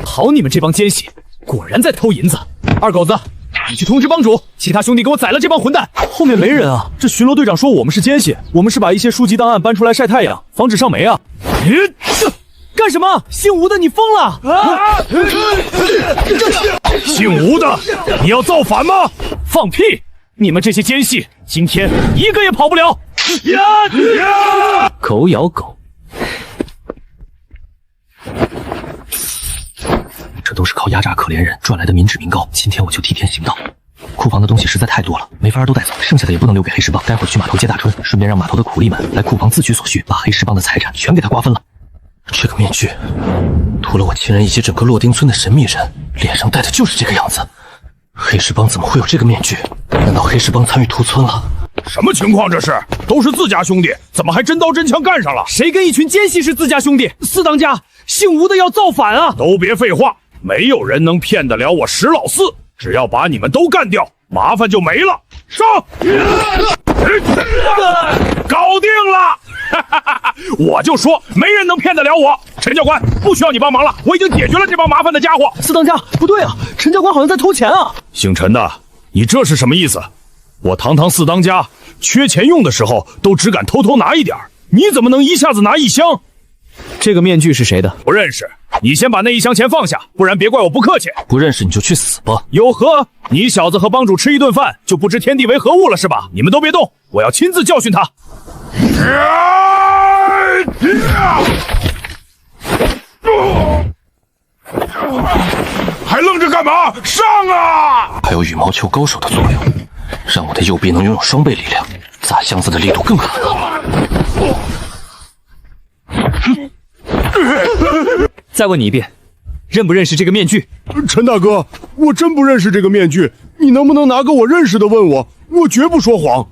好，你们这帮奸细，果然在偷银子。二狗子，你去通知帮主，其他兄弟给我宰了这帮混蛋。后面没人啊！这巡逻队长说我们是奸细，我们是把一些书籍档案搬出来晒太阳，防止上煤啊！干什么？姓吴的，你疯了！姓吴的，你要造反吗？放屁！你们这些奸细，今天一个也跑不了！狗咬狗，这都是靠压榨可怜人赚来的民脂民膏。今天我就替天行道。库房的东西实在太多了，没法都带走，剩下的也不能留给黑石帮。待会儿去码头接大春，顺便让码头的苦力们来库房自取所需，把黑石帮的财产全给他瓜分了。这个面具，屠了我亲人以及整个洛丁村的神秘人，脸上戴的就是这个样子。黑石帮怎么会有这个面具？难道黑石帮参与屠村了？什么情况？这是都是自家兄弟，怎么还真刀真枪干上了？谁跟一群奸细是自家兄弟？四当家，姓吴的要造反啊！都别废话，没有人能骗得了我石老四。只要把你们都干掉，麻烦就没了。上！搞定了！我就说没人能骗得了我。陈教官，不需要你帮忙了，我已经解决了这帮麻烦的家伙。四当家，不对啊，陈教官好像在偷钱啊！姓陈的，你这是什么意思？我堂堂四当家，缺钱用的时候都只敢偷偷拿一点，你怎么能一下子拿1箱？这个面具是谁的？不认识。你先把那1箱钱放下，不然别怪我不客气。不认识你就去死吧！有何？你小子和帮主吃一顿饭就不知天地为何物了是吧？你们都别动，我要亲自教训他。还愣着干嘛？上啊！还有羽毛球高手的作用，让我的右臂能拥有双倍力量，砸箱子的力度更狠了。再问你一遍，认不认识这个面具？陈大哥，我真不认识这个面具，你能不能拿个我认识的问我？我绝不说谎。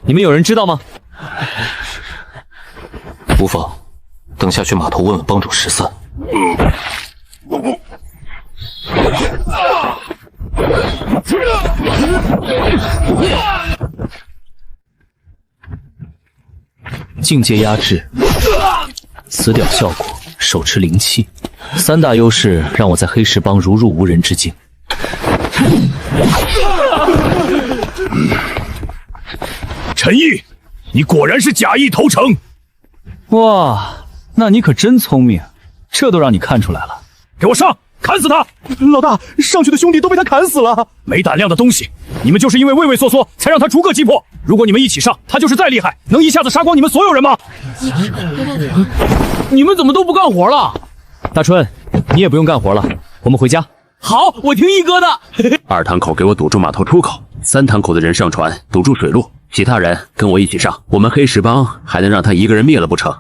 你们有人知道吗？无妨，等下去码头问问帮主13。境界压制，死屌效果，手持灵气，3大优势让我在黑石帮如入无人之境。陈毅，你果然是假意投诚。哇，那你可真聪明，这都让你看出来了。给我上，砍死他！老大，上去的兄弟都被他砍死了。没胆量的东西，你们就是因为畏畏缩缩，才让他逐个击破。如果你们一起上，他就是再厉害，能一下子杀光你们所有人吗？你们怎么都不干活了？大春，你也不用干活了，我们回家。好，我听一哥的。 2堂口给我堵住码头出口，3堂口的人上船堵住水路，其他人跟我一起上。我们黑石帮还能让他一个人灭了不成？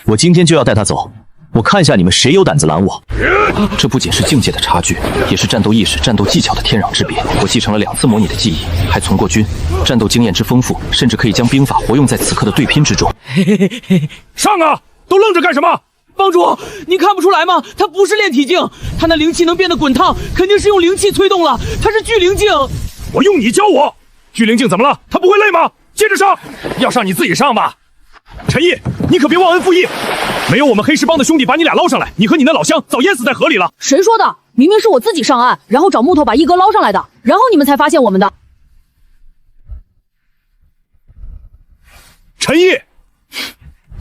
我今天就要带他走，我看一下你们谁有胆子拦我。这不仅是境界的差距，也是战斗意识、战斗技巧的天壤之别。我继承了2次模拟的记忆，还从过军，战斗经验之丰富，甚至可以将兵法活用在此刻的对拼之中。上啊！都愣着干什么？帮主，您看不出来吗？他不是炼体境，他那灵气能变得滚烫，肯定是用灵气催动了。他是聚灵境。我用你教我，聚灵境怎么了？他不会累吗？接着上，要上你自己上吧。陈毅，你可别忘恩负义。没有我们黑石帮的兄弟把你俩捞上来，你和你那老乡早淹死在河里了。谁说的？明明是我自己上岸，然后找木头把一哥捞上来的，然后你们才发现我们的。陈毅，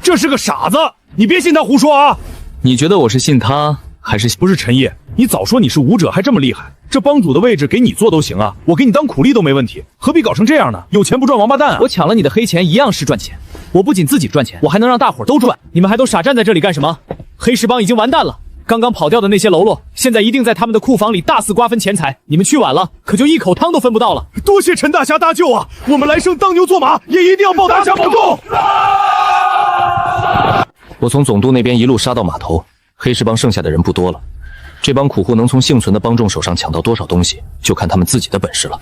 这是个傻子，你别信他胡说啊！你觉得我是信他，还是不是陈毅？你早说你是武者，还这么厉害，这帮主的位置给你做都行啊，我给你当苦力都没问题，何必搞成这样呢？有钱不赚王八蛋啊！我抢了你的黑钱，一样是赚钱。我不仅自己赚钱，我还能让大伙儿都赚。你们还都傻站在这里干什么？黑石帮已经完蛋了，刚刚跑掉的那些喽啰，现在一定在他们的库房里大肆瓜分钱财。你们去晚了，可就一口汤都分不到了。多谢陈大侠搭救啊！我们来生当牛做马，也一定要报大侠保重。我从总督那边一路杀到码头，黑石帮剩下的人不多了。这帮苦户能从幸存的帮众手上抢到多少东西，就看他们自己的本事了。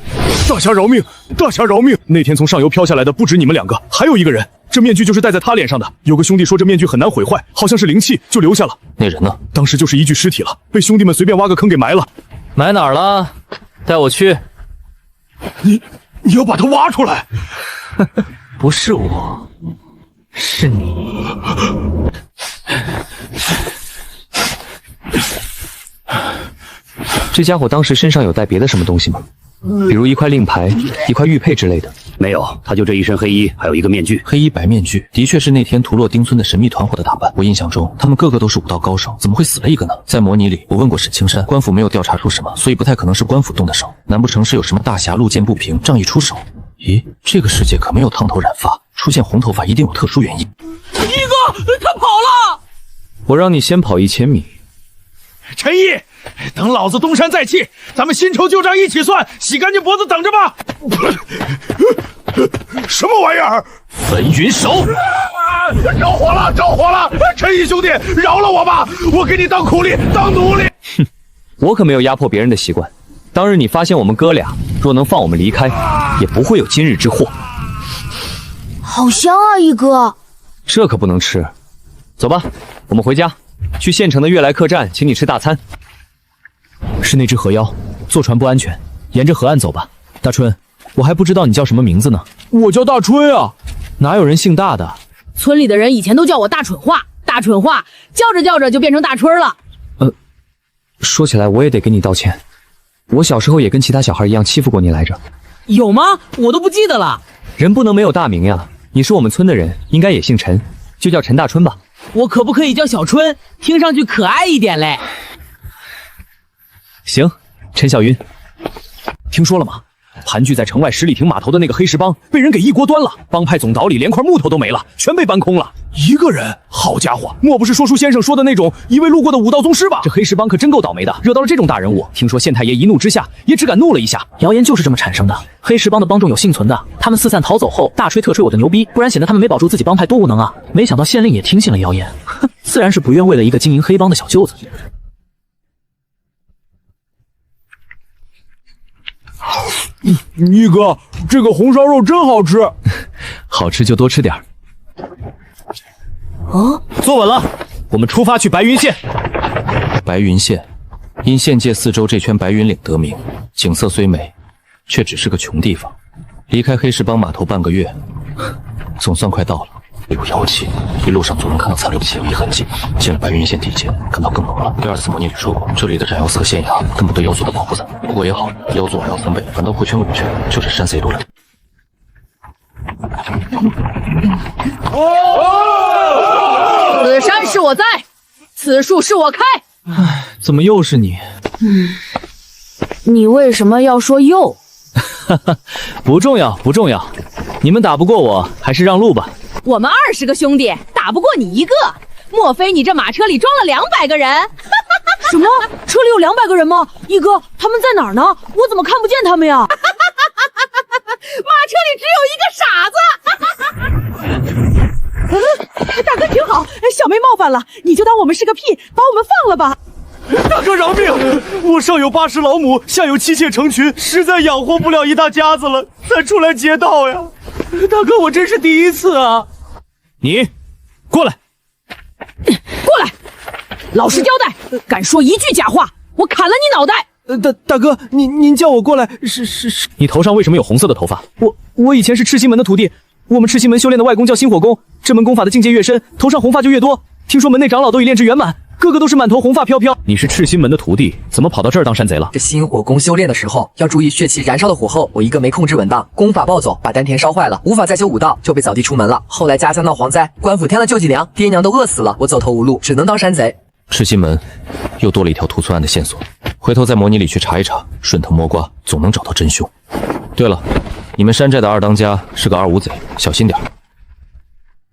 大侠饶命！大侠饶命！那天从上游飘下来的不止你们2个，还有一个人，这面具就是戴在他脸上的。有个兄弟说这面具很难毁坏，好像是灵气，就留下了。那人呢？当时就是一具尸体了，被兄弟们随便挖个坑给埋了。埋哪儿了？带我去。你要把他挖出来？不是我，是你。这家伙当时身上有带别的什么东西吗？比如一块令牌、一块玉佩之类的？没有，他就这一身黑衣，还有一个面具。黑衣白面具，的确是那天屠落丁村的神秘团伙的打扮。我印象中，他们个个都是武道高手，怎么会死了一个呢？在模拟里，我问过沈青山，官府没有调查出什么，所以不太可能是官府动的手。难不成是有什么大侠路见不平，仗义出手？咦，这个世界可没有烫头染发，出现红头发一定有特殊原因。一哥，他跑了！我让你先跑1000米。陈毅，等老子东山再起，咱们新仇旧账一起算，洗干净脖子等着吧。什么玩意儿？焚云手！着火了，着火了！陈毅兄弟，饶了我吧，我给你当苦力，当奴隶。哼，我可没有压迫别人的习惯。当日你发现我们哥俩，若能放我们离开，也不会有今日之祸。好香啊，一哥！这可不能吃。走吧，我们回家。去县城的悦来客栈，请你吃大餐。是那只河妖，坐船不安全，沿着河岸走吧。大春，我还不知道你叫什么名字呢。我叫大春啊，哪有人姓大的？村里的人以前都叫我大蠢话，大蠢话，叫着叫着就变成大春了。说起来我也得跟你道歉，我小时候也跟其他小孩一样欺负过你来着。有吗？我都不记得了。人不能没有大名呀，你是我们村的人，应该也姓陈，就叫陈大春吧。我可不可以叫小春？听上去可爱一点嘞。行，陈小云，听说了吗？盘踞在城外十里亭码头的那个黑石帮被人给一锅端了，帮派总导里连块木头都没了，全被搬空了。一个人？好家伙，莫不是说书先生说的那种一位路过的武道宗师吧？这黑石帮可真够倒霉的，惹到了这种大人物。听说县太爷一怒之下，也只敢怒了一下。谣言就是这么产生的。黑石帮的帮众有幸存的，他们四散逃走后，大吹特吹我的牛逼，不然显得他们没保住自己帮派多无能啊！没想到县令也听信了谣言，哼，自然是不愿为了一个经营黑帮的小舅子。一哥，这个红烧肉真好吃，好吃就多吃点儿。哦，坐稳了，我们出发去白云县。白云县，因县界四周这圈白云岭得名，景色虽美，却只是个穷地方。离开黑石帮码头半个月，总算快到了。有妖气，一路上总能看到残留的血液痕迹。进了白云县地界，看到更浓了。第2次模拟里说过，这里的斩妖司和县衙根本对妖族的保护伞。不过也好，妖族要3倍，反倒会圈委屈，就是山 C 路了。此山是我栽，此树是我开。唉，怎么又是你？你为什么要说又？哈哈，不重要，不重要。你们打不过我，还是让路吧。我们20个兄弟打不过你一个，莫非你这马车里装了200个人？什么？车里有200个人吗？一哥，他们在哪儿呢？我怎么看不见他们呀？马车里只有一个傻子。大哥挺好，小妹冒犯了，你就当我们是个屁，把我们放了吧。大哥饶命！我上有8十老母，下有妻妾成群，实在养活不了一大家子了，才出来劫道呀。大哥，我真是第一次啊！你过来，过来，老实交代，敢说一句假话，我砍了你脑袋！大哥，您叫我过来是。你头上为什么有红色的头发？我以前是赤心门的徒弟，我们赤心门修炼的外功叫星火功，这门功法的境界越深，头上红发就越多。听说门内长老都已炼至圆满，个个都是满头红发飘飘。你是赤心门的徒弟，怎么跑到这儿当山贼了？这星火功修炼的时候要注意血气燃烧的火候，我一个没控制稳当，功法暴走，把丹田烧坏了，无法再修武道，就被扫地出门了。后来家乡闹蝗灾，官府添了救济粮，爹娘都饿死了，我走投无路，只能当山贼。赤心门又多了一条屠村案的线索，回头在模拟里去查一查，顺藤摸瓜，总能找到真凶。对了，你们山寨的二当家是个二五贼，小心点。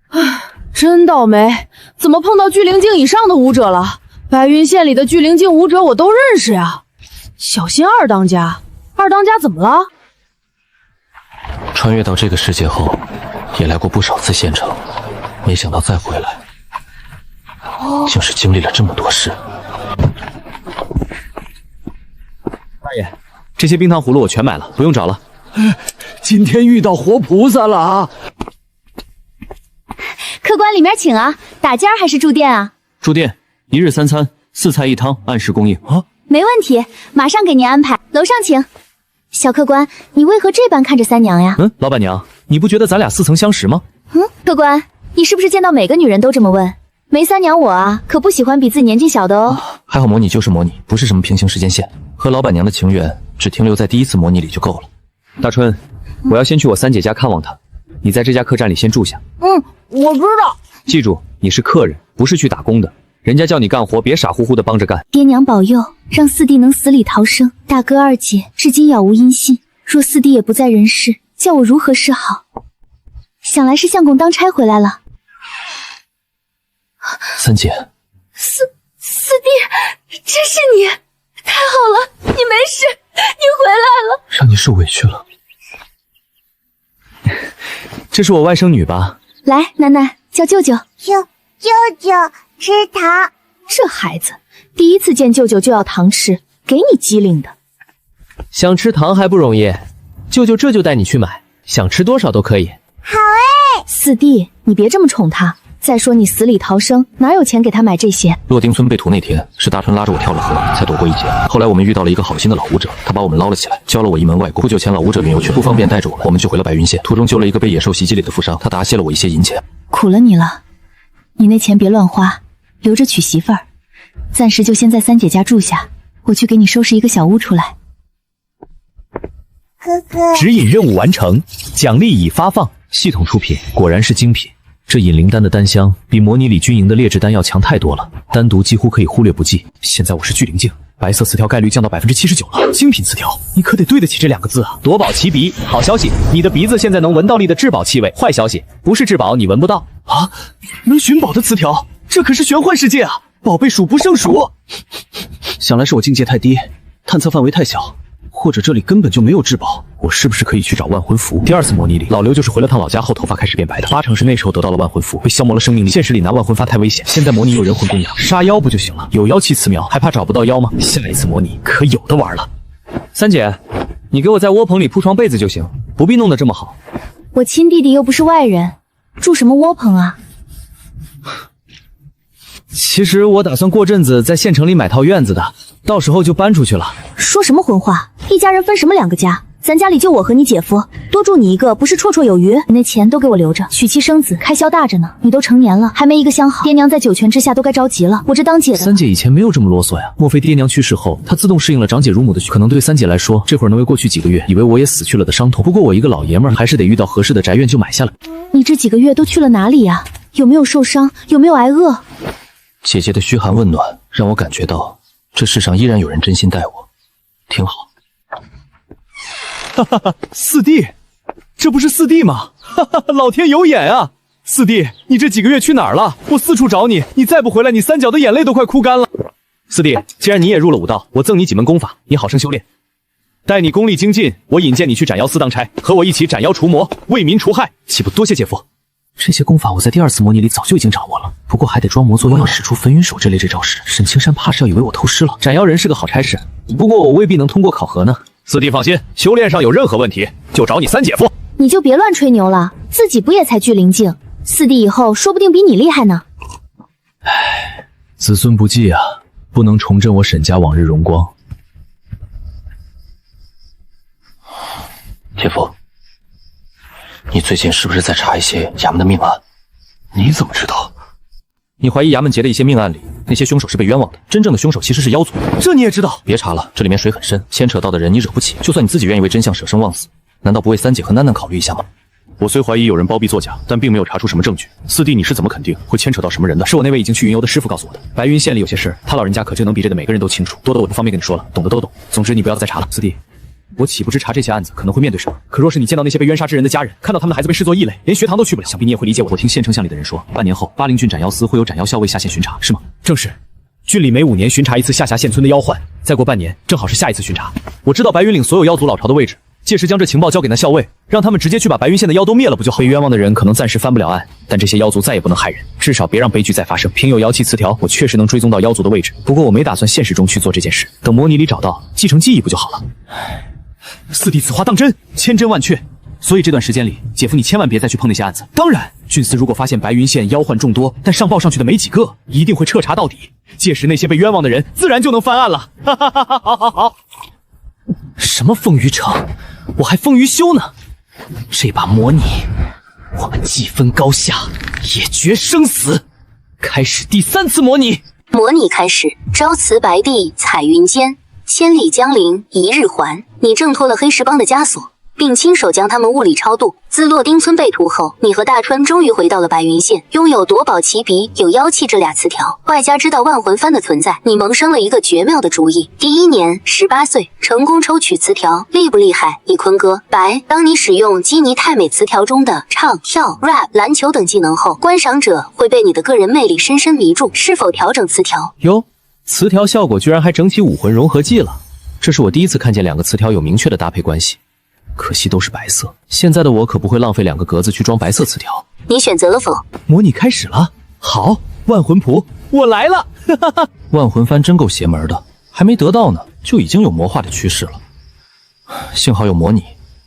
唉，真倒霉，怎么碰到巨灵境以上的武者了？白云县里的巨灵境武者我都认识呀。小心二当家，二当家怎么了？穿越到这个世界后，也来过不少次县城，没想到再回来，竟是经历了这么多事。大爷，这些冰糖葫芦我全买了，不用找了。今天遇到活菩萨了啊！客官里面请啊，打尖还是住店啊？住店，1日3餐，4菜1汤，按时供应啊。没问题，马上给您安排。楼上请。小客官，你为何这般看着三娘呀？老板娘，你不觉得咱俩似曾相识吗？客官，你是不是见到每个女人都这么问？没三娘我啊，可不喜欢比自己年纪小的哦。还好模拟就是模拟，不是什么平行时间线，和老板娘的情缘只停留在第一次模拟里就够了。大春，我要先去我三姐家看望她，你在这家客栈里先住下。我知道。记住，你是客人，不是去打工的。人家叫你干活，别傻乎乎的帮着干。爹娘保佑，让四弟能死里逃生。大哥二姐至今杳无音信，若四弟也不在人世，叫我如何是好？想来是相公当差回来了。三姐，四弟，这是你，太好了，你没事，你回来了，让你受委屈了。这是我外甥女吧？来，楠楠叫舅舅。舅舅吃糖。这孩子第一次见舅舅就要糖吃，给你机灵的。想吃糖还不容易，舅舅这就带你去买，想吃多少都可以。好哎，四弟，你别这么宠他。再说你死里逃生，哪有钱给他买这些？洛丁村被屠那天，是大春拉着我跳了河，才躲过一劫。后来我们遇到了一个好心的老武者，他把我们捞了起来，教了我一门外功。不久前老武者云游去，不方便带着我们就回了白云县。途中救了一个被野兽袭击里的负伤，他答谢了我一些银钱。苦了你了，你那钱别乱花，留着娶媳妇儿。暂时就先在三姐家住下，我去给你收拾一个小屋出来。哥哥，指引任务完成，奖励已发放。系统出品，果然是精品。这引灵丹的丹香比模拟里军营的劣质丹药强太多了，单独几乎可以忽略不计。现在我是巨灵境，白色词条概率降到79%了。精品词条，你可得对得起这2个字啊！夺宝奇鼻，好消息，你的鼻子现在能闻到力的至宝气味。坏消息，不是至宝你闻不到啊！能寻宝的词条，这可是玄幻世界啊！宝贝数不胜数。想来是我境界太低，探测范围太小。或者这里根本就没有至宝，我是不是可以去找万魂符？第2次模拟里，老刘就是回了趟老家后头发开始变白的，8成是那时候得到了万魂符，被消磨了生命力。现实里拿万魂发太危险，现在模拟有人魂供养，杀妖不就行了？有妖气祠庙，还怕找不到妖吗？下一次模拟可有的玩了。三姐，你给我在窝棚里铺床被子就行，不必弄得这么好。我亲弟弟又不是外人，住什么窝棚啊？其实我打算过阵子在县城里买套院子的，到时候就搬出去了。说什么混话？一家人分什么2个家？咱家里就我和你姐夫，多住你一个不是绰绰有余？你那钱都给我留着，娶妻生子开销大着呢。你都成年了，还没一个相好，爹娘在九泉之下都该着急了。我这当姐的，三姐以前没有这么啰嗦呀。莫非爹娘去世后，她自动适应了长姐如母的可能对三姐来说，这会儿能为过去几个月以为我也死去了的伤痛。不过我一个老爷们儿，还是得遇到合适的宅院就买下来。你这几个月都去了哪里呀？有没有受伤？有没有挨饿？姐姐的嘘寒问暖，让我感觉到这世上依然有人真心待我，挺好。哈哈哈，四弟，这不是四弟吗？哈哈，老天有眼啊！四弟，你这几个月去哪儿了？我四处找你，你再不回来，你三角的眼泪都快哭干了。四弟，既然你也入了武道，我赠你几门功法，你好生修炼。待你功力精进，我引荐你去斩妖司当差，和我一起斩妖除魔，为民除害。岂不多谢姐夫？这些功法我在第2次模拟里早就已经掌握了，不过还得装模作样使出焚云手这类这招式。沈青山怕是要以为我偷师了。斩妖人是个好差事，不过我未必能通过考核呢。四弟放心，修炼上有任何问题就找你三姐夫。你就别乱吹牛了，自己不也才聚灵境？四弟以后说不定比你厉害呢。唉，子孙不继啊，不能重振我沈家往日荣光。姐夫，你最近是不是在查一些衙门的命案？你怎么知道？你怀疑衙门结的一些命案里，那些凶手是被冤枉的，真正的凶手其实是妖族。这你也知道？别查了，这里面水很深，牵扯到的人你惹不起。就算你自己愿意为真相舍生忘死，难道不为三姐和囡囡考虑一下吗？我虽怀疑有人包庇作假，但并没有查出什么证据。四弟，你是怎么肯定会牵扯到什么人的？是我那位已经去云游的师傅告诉我的。白云县里有些事，他老人家可就能比这的每个人都清楚，多的我不方便跟你说了，懂的都懂。总之你不要再查了。四弟，我岂不知查这些案子可能会面对什么？可若是你见到那些被冤杀之人的家人，看到他们的孩子被视作异类，连学堂都去不了，想必你也会理解我。我听县丞相里的人说，半年后巴陵郡斩妖司会有斩妖校尉下县巡查，是吗？正是。郡里每5年巡查一次下辖县村的妖患，再过半年正好是下一次巡查。我知道白云岭所有妖族老巢的位置。届时将这情报交给那校尉，让他们直接去把白云县的妖都灭了不就好？被冤枉的人可能暂时翻不了案，但这些妖族再也不能害人，至少别让悲剧再发生。凭有妖气词条，我确实能追踪到妖族的位置，不过我没打算现实中去做这件事，等模拟里找到，继承记忆不就好了？四弟此话当真，千真万确。所以这段时间里，姐夫你千万别再去碰那些案子。当然，郡司如果发现白云县妖患众多，但上报上去的没几个，一定会彻查到底。届时那些被冤枉的人自然就能翻案了。哈哈哈哈！好好好。什么风余城，我还风余修呢。这把模拟，我们既分高下，也决生死。开始第3次模拟。模拟开始，朝辞白帝彩云间，千里江陵一日还。你挣脱了黑石帮的枷锁，并亲手将他们物理超度。自洛丁村被屠后，你和大川终于回到了白云县，拥有夺宝奇笔、有妖气这俩词条，外加知道万魂幡的存在，你萌生了一个绝妙的主意。第1年，18岁，成功抽取词条，厉不厉害？以坤哥，白，当你使用基尼太美词条中的唱、跳、rap、篮球等技能后，观赏者会被你的个人魅力深深迷住。是否调整词条？哟，词条效果居然还整起武魂融合技了，这是我第一次看见2个词条有明确的搭配关系。可惜都是白色，现在的我可不会浪费2个格子去装白色词条。你选择了否？模拟开始了，好，万魂谱，我来了！哈哈哈，万魂幡真够邪门的，还没得到呢，就已经有魔化的趋势了。幸好有模拟，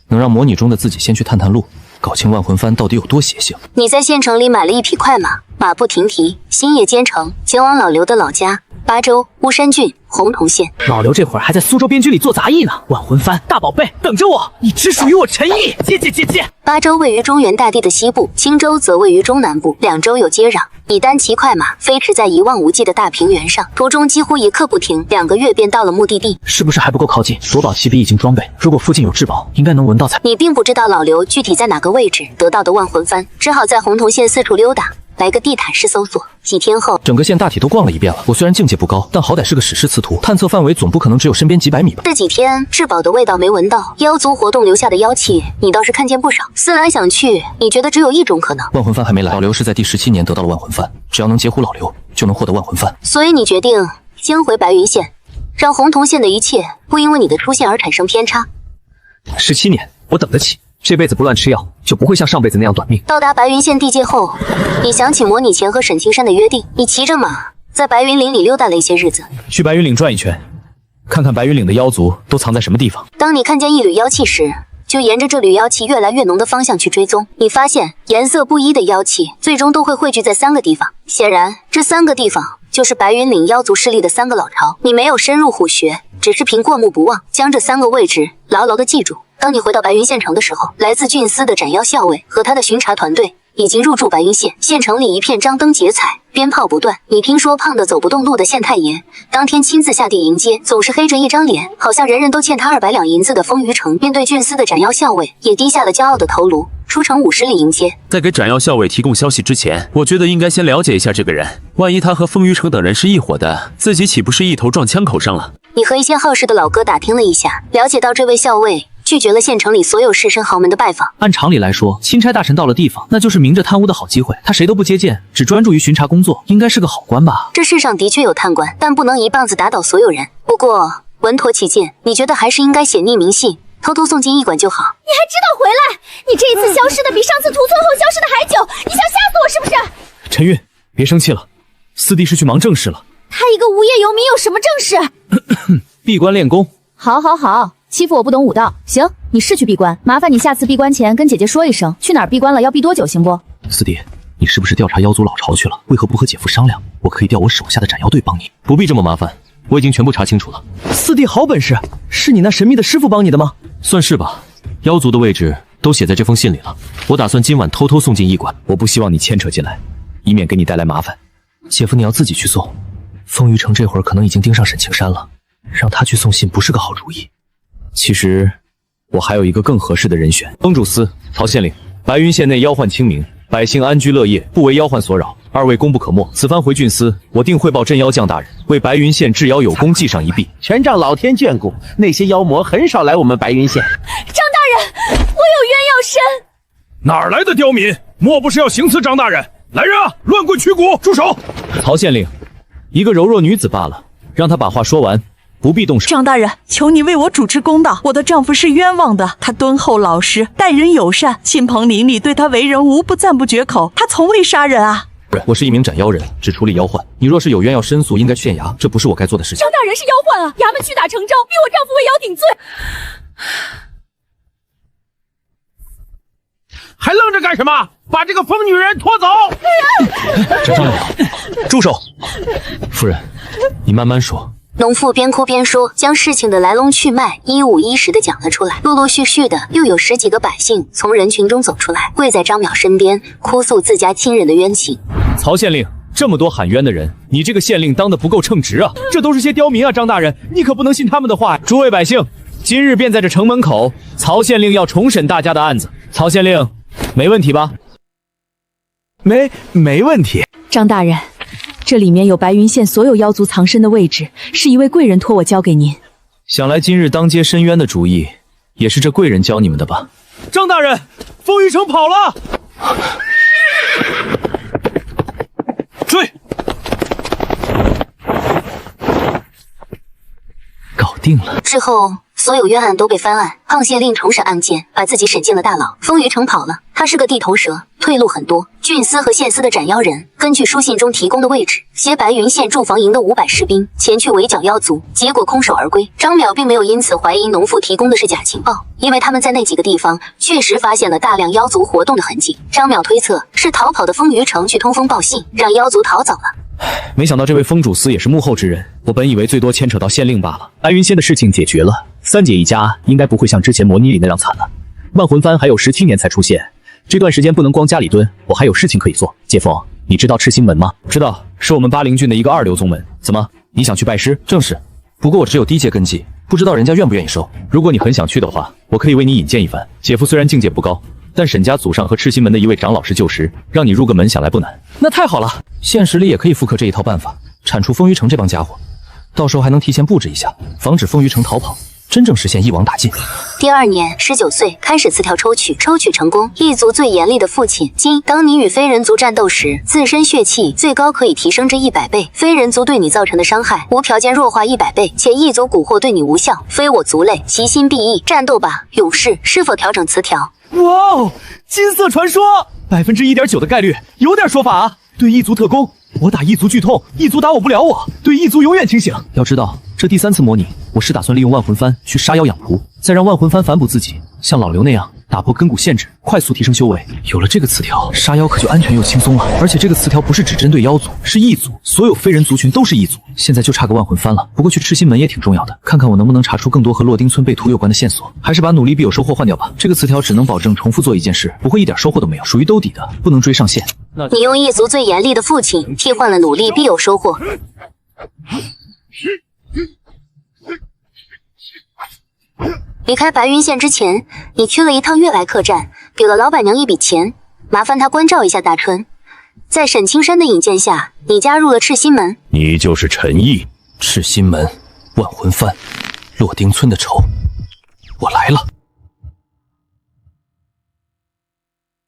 能让模拟中的自己先去探探路，搞清万魂幡到底有多邪性。你在县城里买了一匹快马，马不停蹄，星夜兼程，前往老刘的老家巴州巫山郡洪洞县。老刘这会儿还在苏州边区里做杂役呢。万魂幡大宝贝，等着我，你只属于我陈毅。接。巴州位于中原大地的西部，青州则位于中南部，2州有接壤。你单骑快马飞驰在一望无际的大平原上，途中几乎一刻不停，2个月便到了目的地。是不是还不够靠近？夺宝奇笔已经装备，如果附近有至宝，应该能闻到才。你并不知道老刘具体在哪个位置得到的万魂幡，只好在洪洞县四处溜达，来个地毯式搜索。几天后，整个县大体都逛了一遍了。我虽然境界不高，但好歹是个史诗词徒，探测范围总不可能只有身边几百米吧。这几天至宝的味道没闻到，妖族活动留下的妖气你倒是看见不少。思来想去，你觉得只有一种可能，万魂幡还没来。老刘是在第17年得到了万魂幡，只要能截胡老刘，就能获得万魂幡。所以你决定先回白云县，让洪洞县的一切不因为你的出现而产生偏差。17年，我等得起。这辈子不乱吃药，就不会像上辈子那样短命。到达白云县地界后，你想起模拟前和沈青山的约定，你骑着马在白云岭里溜达了一些日子，去白云岭转一圈，看看白云岭的妖族都藏在什么地方。当你看见一缕妖气时，就沿着这缕妖气越来越浓的方向去追踪。你发现颜色不一的妖气最终都会汇聚在3个地方，显然这3个地方就是白云岭妖族势力的3个老巢。你没有深入虎穴，只是凭过目不忘将这3个位置牢牢地记住。当你回到白云县城的时候，来自郡司的斩妖校尉和他的巡查团队已经入驻白云县，县城里一片张灯结彩，鞭炮不断。你听说胖得走不动路的县太爷当天亲自下地迎接，总是黑着一张脸，好像人人都欠他200两银子的风余城，面对郡司的斩妖校尉也低下了骄傲的头颅，出城50里迎接。在给斩妖校尉提供消息之前，我觉得应该先了解一下这个人，万一他和风余城等人是一伙的，自己岂不是一头撞枪口上了？你和一些好事的老哥打听了一下，了解到这位校尉拒绝了县城里所有士绅豪门的拜访。按常理来说，钦差大臣到了地方，那就是明着贪污的好机会。他谁都不接见，只专注于巡查工作，应该是个好官吧？这世上的确有贪官，但不能一棒子打倒所有人。不过稳妥起见，你觉得还是应该写匿名信，偷偷送进驿馆就好。你还知道回来？你这一次消失的比上次屠村后消失的还久，你想吓死我是不是？陈韵，别生气了，四弟是去忙正事了。他一个无业游民有什么正事？闭关练功。好，欺负我不懂武道。行，你是去闭关，麻烦你下次闭关前跟姐姐说一声，去哪儿闭关了，要闭多久，行不？四弟，你是不是调查妖族老巢去了？为何不和姐夫商量？我可以调我手下的斩妖队帮你。不必这么麻烦，我已经全部查清楚了。四弟好本事，是你那神秘的师傅帮你的吗？算是吧，妖族的位置都写在这封信里了。我打算今晚偷偷送进驿馆。我不希望你牵扯进来，以免给你带来麻烦。姐夫，你要自己去送。风余城这会儿可能已经盯上沈青山了，让他去送信不是个好主意。其实我还有一个更合适的人选。风主司、曹县令，白云县内妖患清明，百姓安居乐业，不为妖患所扰，二位功不可没。此番回郡司，我定汇报镇妖将大人，为白云县治妖有功记上一臂。全仗老天眷顾，那些妖魔很少来我们白云县。张大人，我有冤要伸。哪儿来的刁民？莫不是要行刺张大人？来人啊，乱棍驱鼓！住手！曹县令，一个柔弱女子罢了，让她把话说完，不必动手。张大人，求你为我主持公道，我的丈夫是冤枉的。他敦厚老实，待人友善，亲朋邻里对他为人无不赞不绝口。他从未杀人啊。我是一名斩妖人，只处理妖患。你若是有冤要申诉，应该去县衙，这不是我该做的事情。张大人是妖患啊，衙门屈打成招，逼我丈夫为妖顶罪。还愣着干什么？把这个疯女人拖走！张长老，住手！夫人，你慢慢说。农妇边哭边说，将事情的来龙去脉一五一十地讲了出来。陆陆续续的，又有10几个百姓从人群中走出来，跪在张淼身边，哭诉自家亲人的冤情。曹县令，这么多喊冤的人，你这个县令当得不够称职啊！这都是些刁民啊，张大人，你可不能信他们的话。诸位百姓，今日便在这城门口，曹县令要重审大家的案子。曹县令，没问题吧？没问题。张大人，这里面有白云县所有妖族藏身的位置，是一位贵人托我交给您。想来今日当街申冤的主意，也是这贵人教你们的吧？张大人，风余城跑了！追！搞定了。之后，所有冤案都被翻案，胖县令重审案件，把自己审进了大牢。风余城跑了，他是个地头蛇，退路很多。郡司和县司的斩妖人根据书信中提供的位置，携白云县驻防营的500士兵前去围剿妖族，结果空手而归。张淼并没有因此怀疑农妇提供的是假情报，因为他们在那几个地方确实发现了大量妖族活动的痕迹。张淼推测是逃跑的风余城去通风报信，让妖族逃走了。没想到这位风主司也是幕后之人，我本以为最多牵扯到县令罢了。白云县的事情解决了，三姐一家应该不会像之前模拟里那样惨了。万魂幡还有17年才出现，这段时间不能光家里蹲，我还有事情可以做。姐夫，你知道赤心门吗？知道，是我们巴陵郡的一个2流宗门。怎么，你想去拜师？正是，不过我只有低阶根基，不知道人家愿不愿意收。如果你很想去的话，我可以为你引荐一番。姐夫虽然境界不高，但沈家祖上和赤心门的一位长老是旧识，让你入个门想来不难。那太好了，现实里也可以复刻这一套办法，铲除风余城这帮家伙，到时候还能提前布置一下，防止风余城逃跑，真正实现一网打尽。第2年19岁开始词条抽取成功。异族最严厉的父亲今，当你与非人族战斗时，自身血气最高可以提升至100倍，非人族对你造成的伤害无条件弱化100倍，且异族蛊惑对你无效，非我族类，其心必异。战斗吧，勇士！是否调整词条？哇哦，金色传说，1.9%的概率，有点说法啊。对异族特攻，我打异族剧痛，异族打我不了我，对异族永远清醒。要知道，这第3次模拟，我是打算利用万魂幡去杀妖养仆，再让万魂幡反哺自己，像老刘那样打破根骨限制，快速提升修为。有了这个词条，杀妖可就安全又轻松了。而且这个词条不是只针对妖族，是异族，所有非人族群都是异族。现在就差个万魂幡了。不过去赤心门也挺重要的，看看我能不能查出更多和洛丁村被屠有关的线索。还是把努力必有收获换掉吧。这个词条只能保证重复做一件事，不会一点收获都没有，属于兜底的，不能追上线。你用异族最严厉的父亲替换了努力必有收获。离开白云县之前，你去了一趟悦来客栈，给了老板娘一笔钱，麻烦她关照一下大春。在沈青山的引荐下，你加入了赤心门。你就是陈毅。赤心门，万魂幡，洛丁村的仇，我来了。